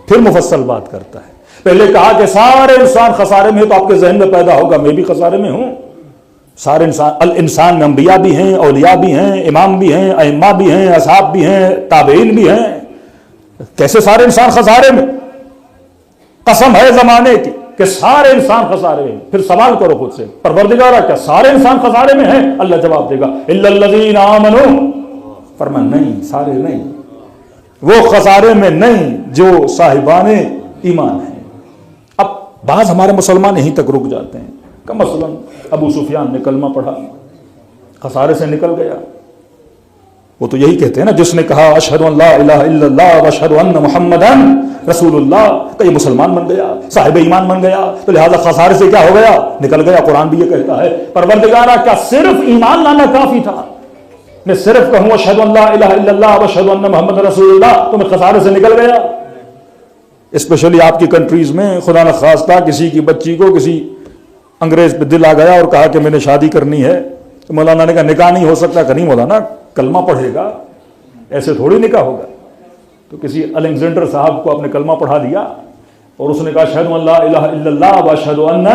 پھر مفصل بات کرتا ہے۔ پہلے کہا کہ سارے انسان خسارے میں ہیں، تو آپ کے ذہن میں پیدا ہوگا میں بھی خسارے میں ہوں۔ سارے انسان میں انبیاء بھی ہیں، اولیاء بھی ہیں، امام بھی ہیں، ائمہ بھی ہیں، اصحاب بھی ہیں، تابعین بھی ہیں، کیسے سارے انسان خسارے میں؟ قسم ہے زمانے کی کہ سارے انسان خسارے میں۔ پھر سوال کرو خود سے، پروردگارا کیا سارے انسان خسارے میں ہیں؟ اللہ جواب دے گا الا الذین آمنوا، فرمان نہیں، سارے نہیں، وہ خسارے میں نہیں جو صاحبان ایمان ہیں۔ اب بعض ہمارے مسلمان یہیں تک رک جاتے ہیں کہ مثلا ابو سفیان نے کلمہ پڑھا، خسارے سے نکل گیا، وہ تو یہی کہتے ہیں نا، جس نے کہا اشہد ان لا الہ الا اللہ واشہد ان محمدن رسول اللہ، کہ یہ مسلمان بن گیا، صاحب ایمان بن گیا، تو لہذا خسارے سے کیا ہو گیا، نکل گیا۔ قرآن بھی یہ کہتا ہے پروردگارا کیا صرف ایمان لانا کافی تھا؟ میں صرف کہوں اشہد ان لا الہ الا اللہ واشہد ان محمد رسول اللہ تو میں خسارے سے نکل گیا؟ اسپیشلی آپ کی کنٹریز میں خدا نخواستہ کسی کی بچی کو کسی انگریز پہ دل آ گیا اور کہا کہ میں نے شادی کرنی ہے، تو مولانا نے کہا نکاح نہیں ہو سکتا، کہ نہیں مولانا کلمہ پڑھے گا، ایسے تھوڑی نکاح ہوگا۔ تو کسی الیگزینڈر صاحب کو آپ نے کلمہ پڑھا دیا اور اس نے کہا اشہد ان لا الہ الا اللہ واشہد ان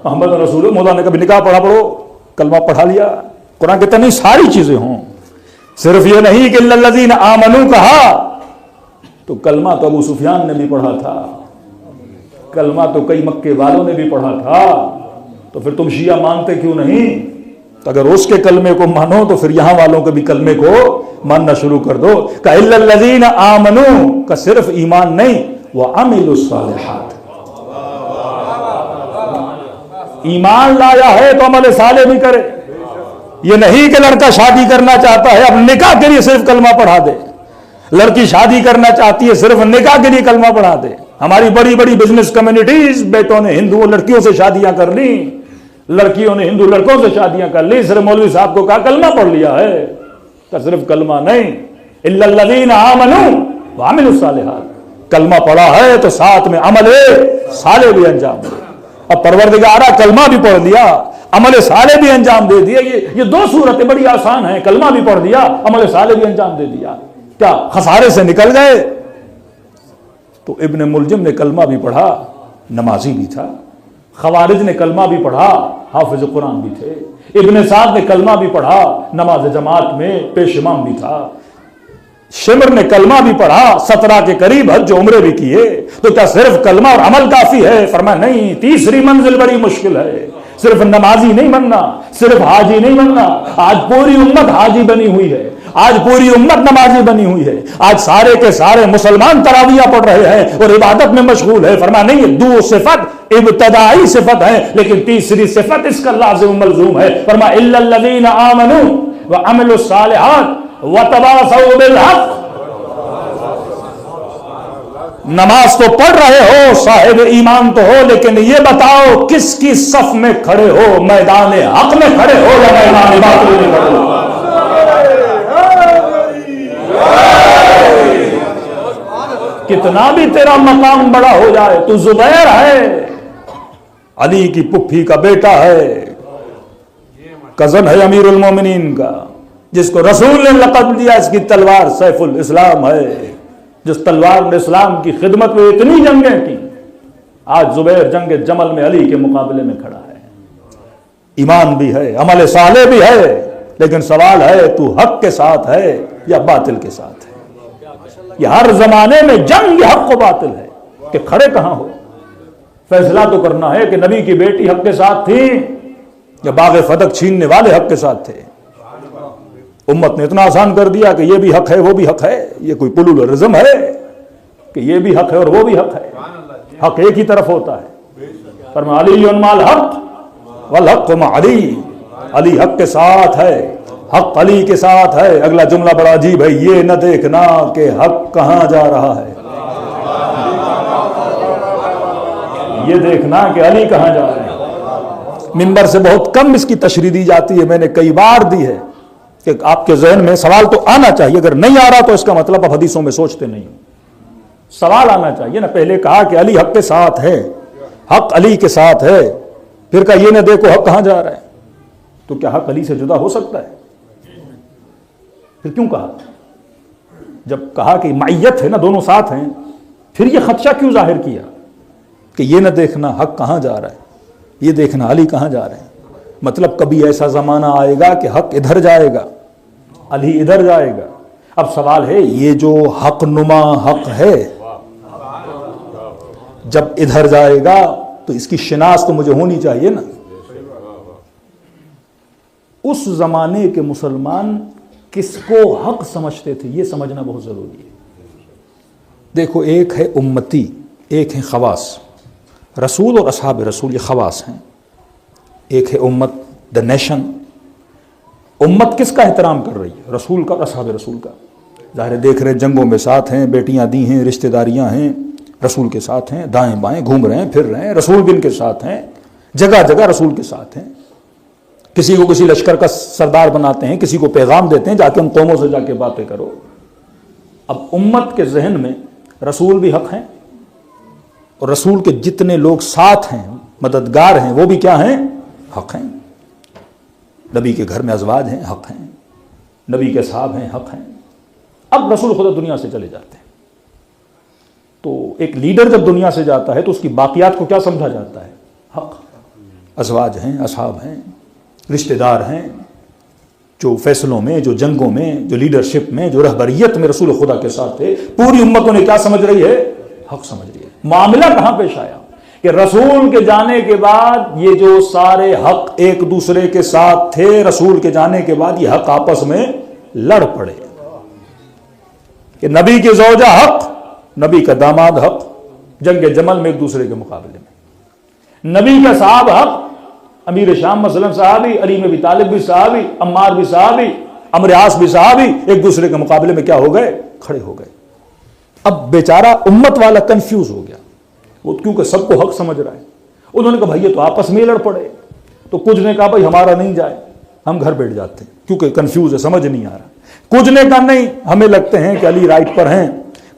محمد رسول اللہ، مولانا نے کہا نکاح پڑھو، کلمہ پڑھا لیا۔ قرآن کہتا نہیں ساری چیزیں ہوں، صرف یہ نہیں کہ الا الذین آمنوا کہا، تو کلمہ تو ابو سفیان نے بھی پڑھا تھا، کلمہ تو کئی مکے والوں نے بھی پڑھا تھا، تو پھر تم شیعہ مانتے کیوں نہیں؟ تو اگر اس کے کلمے کو مانو تو پھر یہاں والوں کے بھی کلمے کو ماننا شروع کر دو کہ الا الذین آمنوا کا صرف ایمان نہیں، وعملوا الصالحات، ایمان لایا ہے تو عمل صالح بھی کرے۔ یہ نہیں کہ لڑکا شادی کرنا چاہتا ہے اب نکاح کے لیے صرف کلمہ پڑھا دے، لڑکی شادی کرنا چاہتی ہے صرف نکاح کے لیے کلمہ پڑھا دے۔ ہماری بڑی بڑی بزنس کمیونٹیز، بیٹوں نے ہندو لڑکیوں سے شادیاں کر لی، لڑکیوں نے ہندو لڑکوں سے شادیاں کر لی، صرف مولوی صاحب کو کہا کلمہ پڑھ لیا ہے، کہ صرف کلمہ نہیں، الا الذین آمنوا وعملوا الصالحات، کلمہ پڑھا ہے تو ساتھ میں عمل صالح بھی انجام دے۔ اب پروردگارا کلمہ بھی پڑھ لیا، عمل صالح بھی انجام دے دیا، یہ دو صورتیں بڑی آسان ہیں، کلمہ بھی پڑھ دیا، عمل صالح بھی انجام دے دیا، کیا خسارے سے نکل گئے؟ تو ابن ملجم نے کلمہ بھی پڑھا، نمازی بھی تھا، خوارج نے کلمہ بھی پڑھا، حافظ قرآن بھی تھے، ابن سعد نے کلمہ بھی پڑھا، نماز جماعت میں پیش امام بھی تھا، شمر نے کلمہ بھی پڑھا، 17 کے قریب حج و عمرے بھی کیے، تو کیا صرف کلمہ اور عمل کافی ہے؟ فرمایا نہیں، تیسری منزل بڑی مشکل ہے، صرف نمازی نہیں بننا، صرف حاجی نہیں بننا۔ آج پوری امت حاجی بنی ہوئی ہے، آج پوری امت نمازی بنی ہوئی ہے، آج سارے کے سارے مسلمان تراویح پڑھ رہے ہیں اور عبادت میں مشغول ہے۔ فرمایا نہیں، یہ دو صفت ابتدائی صفت ہے، لیکن تیسری صفت اس کا لازم ملزوم ہے۔ فرمایا الا الذین آمنوا وعملوا الصالحات وتواصوا بالحق، نماز تو پڑھ رہے ہو، صاحب ایمان تو ہو، لیکن یہ بتاؤ کس کی صف میں کھڑے ہو، میدان حق میں کھڑے ہو یا میدان باطل میں کھڑے ہو؟ کتنا بھی تیرا مقام بڑا ہو جائے، تو زبیر ہے، علی کی پھپھی کا بیٹا ہے، کزن ہے امیر المومنین کا، جس کو رسول نے لقب دیا اس کی تلوار سیف الاسلام ہے، جس تلوار نے اسلام کی خدمت میں اتنی جنگیں کی، آج زبیر جنگ جمل میں علی کے مقابلے میں کھڑا ہے۔ ایمان بھی ہے، عمل صالح بھی ہے، لیکن سوال ہے تو حق کے ساتھ ہے یا باطل کے ساتھ ہے؟ یہ ہر زمانے میں جنگ حق و باطل ہے کہ کھڑے کہاں ہو۔ فیصلہ تو کرنا ہے کہ نبی کی بیٹی حق کے ساتھ تھی یا باغ فتح چھیننے والے حق کے ساتھ تھے۔ امت نے اتنا آسان کر دیا کہ یہ بھی حق ہے وہ بھی حق ہے، یہ کوئی پلورلزم ہے کہ یہ بھی حق ہے اور وہ بھی حق ہے؟ حق ایک ہی طرف ہوتا ہے۔ فرمایا علی مع الحق والحق مع علی، علی حق کے ساتھ ہے، حق علی کے ساتھ ہے۔ اگلا جملہ بڑا عجیب ہے، یہ نہ دیکھنا کہ حق کہاں جا رہا ہے، یہ دیکھنا کہ علی کہاں جا رہے ہیں۔ منبر سے بہت کم اس کی تشریح دی جاتی ہے، میں نے کئی بار دی ہے کہ آپ کے ذہن میں سوال تو آنا چاہیے، اگر نہیں آ رہا تو اس کا مطلب آپ حدیثوں میں سوچتے نہیں، سوال آنا چاہیے نا۔ پہلے کہا کہ علی حق کے ساتھ ہے، حق علی کے ساتھ ہے، پھر کہا یہ نہ دیکھو حق کہاں جا رہا ہے، تو کیا حق علی سے جدا ہو سکتا ہے؟ پھر کیوں کہا؟ جب کہا کہ معیت ہے نا، دونوں ساتھ ہیں، پھر یہ خدشہ کیوں ظاہر کیا کہ یہ نہ دیکھنا حق کہاں جا رہا ہے، یہ دیکھنا علی کہاں جا رہے ہیں؟ مطلب کبھی ایسا زمانہ آئے گا کہ حق ادھر جائے گا، علی ادھر جائے گا۔ اب سوال ہے یہ جو حق نما حق ہے جب ادھر جائے گا تو اس کی شناخت تو مجھے ہونی چاہیے نا۔ اس زمانے کے مسلمان کس کو حق سمجھتے تھے یہ سمجھنا بہت ضروری ہے۔ دیکھو ایک ہے امتی، ایک ہے خواص، رسول اور اصحاب رسول یہ خواص ہیں، ایک ہے امت دا نیشن۔ امت کس کا احترام کر رہی ہے؟ رسول کا اور اصحاب رسول کا. ظاہر دیکھ رہے ہیں جنگوں میں ساتھ ہیں، بیٹیاں دی ہیں، رشتہ داریاں ہیں، رسول کے ساتھ ہیں، دائیں بائیں گھوم رہے ہیں، پھر رہے ہیں، رسول بھی ان کے ساتھ ہیں، جگہ جگہ رسول کے ساتھ ہیں. کسی کو کسی لشکر کا سردار بناتے ہیں، کسی کو پیغام دیتے ہیں جا کے ان قوموں سے جا کے باتیں کرو. اب امت کے ذہن میں رسول بھی حق ہیں اور رسول کے جتنے لوگ ساتھ ہیں، مددگار ہیں، وہ بھی کیا ہیں؟ حق ہیں. نبی کے گھر میں ازواج ہیں، حق ہیں. نبی کے صحاب ہیں، حق ہیں. اب رسول خدا دنیا سے چلے جاتے ہیں تو ایک لیڈر جب دنیا سے جاتا ہے تو اس کی باقیات کو کیا سمجھا جاتا ہے؟ حق. ازواج ہیں، اصحاب ہیں، رشتہ دار ہیں، جو فیصلوں میں، جو جنگوں میں، جو لیڈرشپ میں، جو رہبریت میں رسول خدا کے ساتھ تھے، پوری امت انہیں کیا سمجھ رہی ہے؟ حق سمجھ رہی ہے. معاملہ کہاں پیش آیا کہ رسول کے جانے کے بعد یہ جو سارے حق ایک دوسرے کے ساتھ تھے، رسول کے جانے کے بعد یہ حق آپس میں لڑ پڑے کہ نبی کی زوجہ حق، نبی کا داماد حق، جنگ جمل میں ایک دوسرے کے مقابلے میں. نبی کا صحاب حق، امیر شام مثلا صحابی، علی میں بھی طالب بھی صحابی، عمار بھی صحابی، عمرو عاص بھی صحابی، ایک دوسرے کے مقابلے میں کیا ہو گئے؟ کھڑے ہو گئے. اب بیچارہ امت والا کنفیوز ہو گیا، وہ کیونکہ سب کو حق سمجھ رہا ہے. انہوں نے کہا بھائی یہ تو آپس میں لڑ پڑے. تو کچھ نے کہا بھائی ہمارا نہیں جائے، ہم گھر بیٹھ جاتے ہیں کیونکہ کنفیوز ہے، سمجھ نہیں آ رہا. کچھ نے کہا نہیں، ہمیں لگتے ہیں کہ علی رائٹ پر ہیں.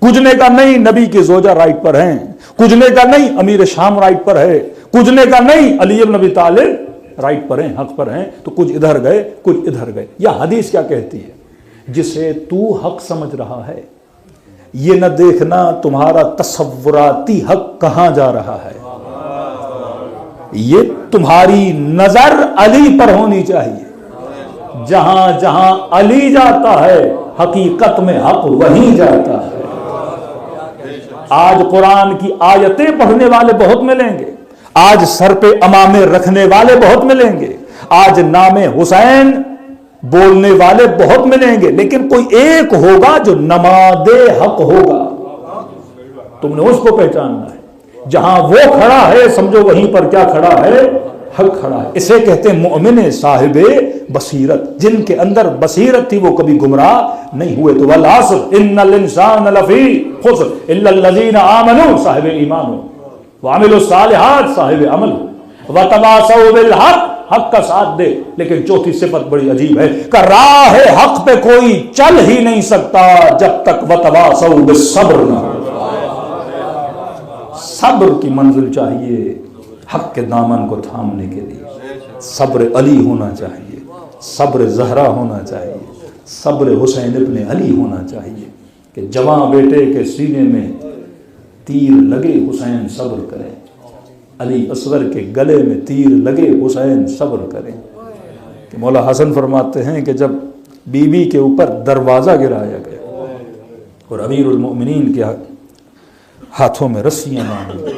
کچھ نے کہا نہیں، نبی کی زوجہ رائٹ پر ہیں. کچھ نے کہا نہیں، امیر شام رائٹ پر ہے. کچھ نے کہا نہیں، علی بن ابی طالب رائٹ پر ہیں، حق پر ہیں. تو کچھ ادھر گئے، کچھ ادھر گئے. یا حدیث کیا کہتی ہے؟ جسے تو حق سمجھ رہا ہے یہ نہ دیکھنا تمہارا تصوراتی حق کہاں جا رہا ہے. یہ تمہاری نظر علی پر ہونی چاہیے. جہاں جہاں علی جاتا ہے حقیقت میں حق وہیں جاتا ہے. آج قرآن کی آیتیں پڑھنے والے بہت ملیں گے، آج سر پہ امامے رکھنے والے بہت ملیں گے، آج نام حسین بولنے والے بہت ملیں گے، لیکن کوئی ایک ہوگا جو نماد حق ہوگا. تم نے اس کو پہچاننا ہے. جہاں وہ کھڑا ہے سمجھو وہیں پر کیا کھڑا ہے؟ حق کھڑا ہے. اسے کہتے ہیں مؤمن صاحب بصیرت. جن کے اندر بصیرت تھی وہ کبھی گمراہ نہیں ہوئے. تو والعصر ان الانسان لفی خسر الا الذین آمنوا صاحب ایمان ہو، وعملوا الصالحات صاحب عمل ہو، وتواصوا بالحق حق کا ساتھ دے. لیکن چوتھی صفت بڑی عجیب ہے کہ راہ حق پہ کوئی چل ہی نہیں سکتا جب تک وتواصوا بالصبر نہ ہو. صبر کی منزل چاہیے حق کے دامن کو تھامنے کے لیے. صبر علی ہونا چاہیے، صبر زہرا ہونا چاہیے، صبر حسین ابن علی ہونا چاہیے کہ جوان بیٹے کے سینے میں تیر لگے حسین صبر کرے، علی اصغر کے گلے میں تیر لگے حسین صبر کرے. کہ مولا حسن فرماتے ہیں کہ جب بی بی کے اوپر دروازہ گرایا گیا اور امیر المؤمنین کے ہاتھوں میں رسیاں باندھی،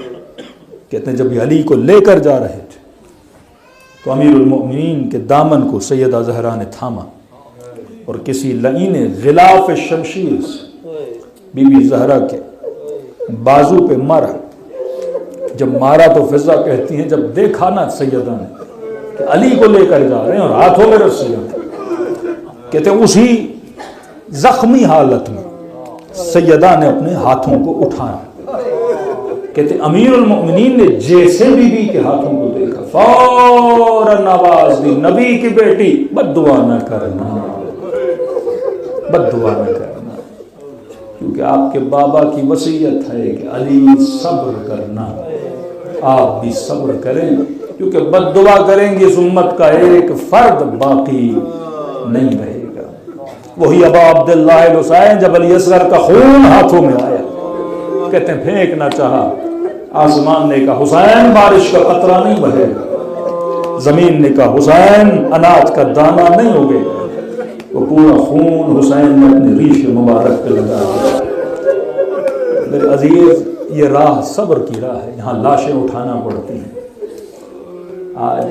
کہتے ہیں جب یہ علی کو لے کر جا رہے تھے تو امیر المؤمنین کے دامن کو سیدہ زہرا نے تھاما اور کسی لعین غلاف شمشیر سے بی بی زہرا کے بازو پہ مارا. جب مارا تو فضا کہتی ہیں جب دیکھا نا سیدہ نے کہ علی کو لے کر جا رہے ہیں اور ہاتھوں میں رسیاں، کہتے ہیں اسی زخمی حالت میں سیدہ نے اپنے ہاتھوں کو اٹھایا. کہتے ہیں امیر المؤمنین نے جیسے بی بی کے ہاتھوں کو دیکھا فوراً آواز دی، نبی کی بیٹی بد دعا نہ کرنا، بد دعا نہ کرنا، کیونکہ آپ کے بابا کی وصیت ہے کہ علی صبر کرنا، آپ بھی صبر کریں، کیونکہ بد دعا کریں گی اس امت کا ایک فرد باقی نہیں رہے گا. وہی ابا عبداللہ الحسین جب علی اصغر کا خون ہاتھوں میں آیا، کہتے ہیں پھینکنا چاہا، آسمان نے کہا حسین بارش کا قطرہ نہیں بہے گا، زمین نے کہا حسین اناج کا دانہ نہیں ہوگے گا. وہ پورا خون حسین نے اپنے ریش مبارک پہ لگا دیا. میرے عزیز یہ راہ صبر کی راہ ہے، یہاں لاشیں اٹھانا پڑتی ہیں. آج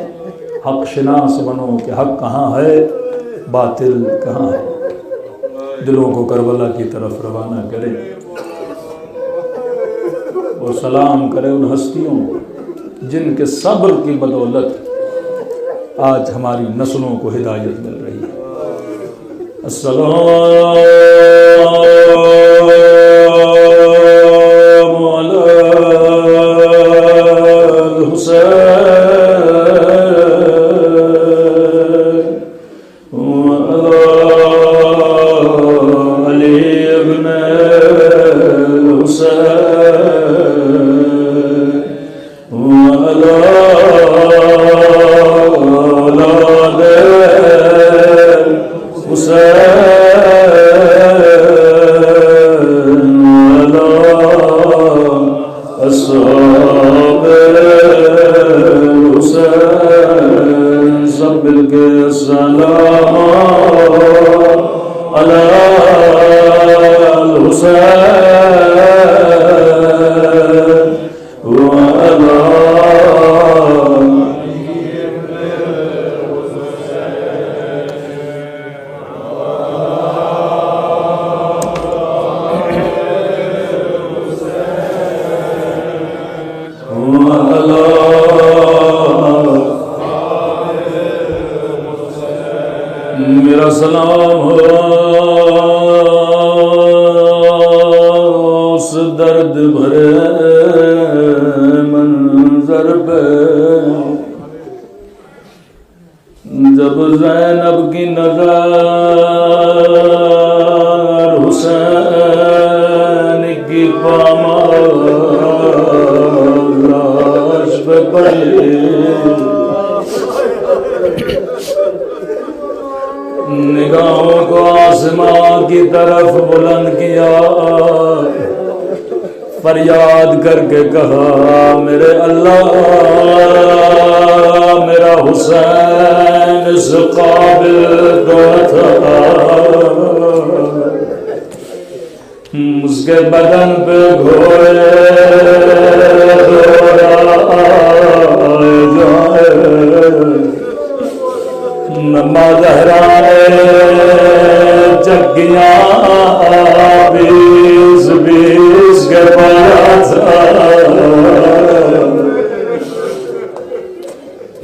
حق شناس بنو کہ حق کہاں ہے، باطل کہاں ہے. دلوں کو کربلا کی طرف روانہ کرے اور سلام کرے ان ہستیوں جن کے صبر کی بدولت آج ہماری نسلوں کو ہدایت مل رہی ہے. السلام على الحسين وعلى علي بن الحسين وعلى أولاد الحسين وعلى أصحاب الحسين سب کے سلام على الحسين وعلى میرا سلام ہو اس درد بھرے منظر پہ جب زینب کی نظر حسین کی پامال لاش پہ پڑی نگاہوں کو آسمان کی طرف بلند کیا فریاد کر کے کہا میرے اللہ میرا حسین اس قابل تو تھا اس کے بدن پہ گھوڑے دوڑائے جائے نما زہرانے جگیاں بیس بیس کے پاس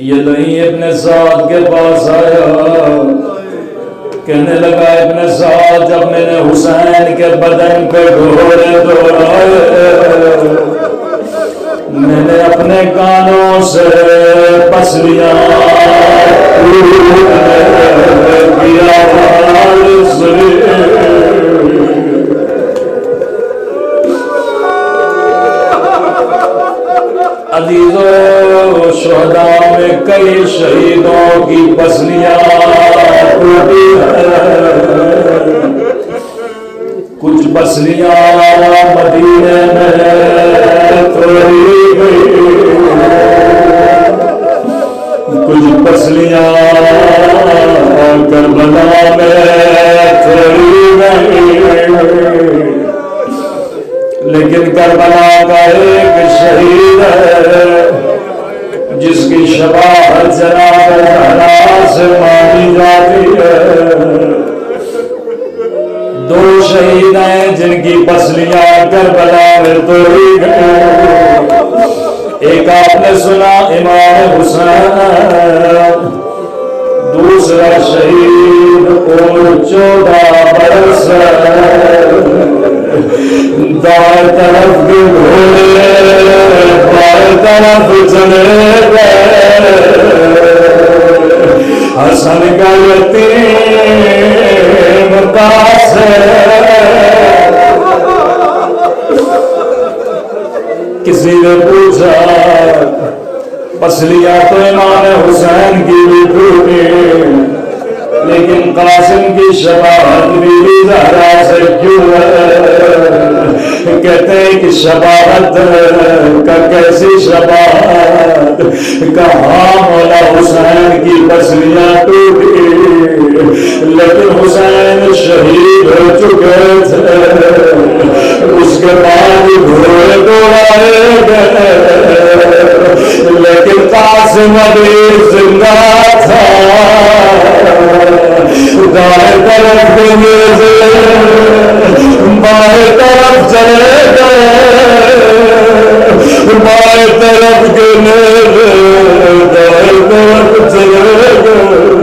یہ نہیں ابن سعد کے پاس آیا کہنے لگا ابن سعد جب میں نے حسین کے بدن پہ گھوڑے دوڑائے میں نے اپنے کانوں سے پسلیاں عزیزوں شہداء میں کئی شہیدوں کی پسلیاں ٹوٹی ہیں کچھ پسلیاں مدینے میں توڑی گئی کچھ پسلیاں کربلا میں توڑی گئی لیکن کربلا کا ایک شہید ہے جس کی شفاعت جناب زہرا سے مانگی جاتی ہے دو شہید ہیں جن کی پسلیاں کربلا میں توڑی گئی ایک آپ نے سنا امام حسین دوسرا شہید اور 14 برس دائیں طرف کے گھوڑے بائیں طرف چلے گئے حسن کا یتیم قاسم کسی نے پوچھا پسلیاں تو امام حسین کی بھی ٹوٹی لیکن قاسم کی شفاعت بھی زہرا سے کیوں ہے کہتے ہیں کہ شفاعت کا کیسی شفاعت کہاں مولا حسین کی پسلیاں ٹوٹی لیکن حسین شہید ہو چکے تھے اس کے بعد گھوڑے دوڑائے گئے لیکن قاسم ابھی زندہ تھا دائیں طرف گئے بائیں طرف چلے گئے بائیں طرف گئے دائیں طرف چلے گئے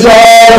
4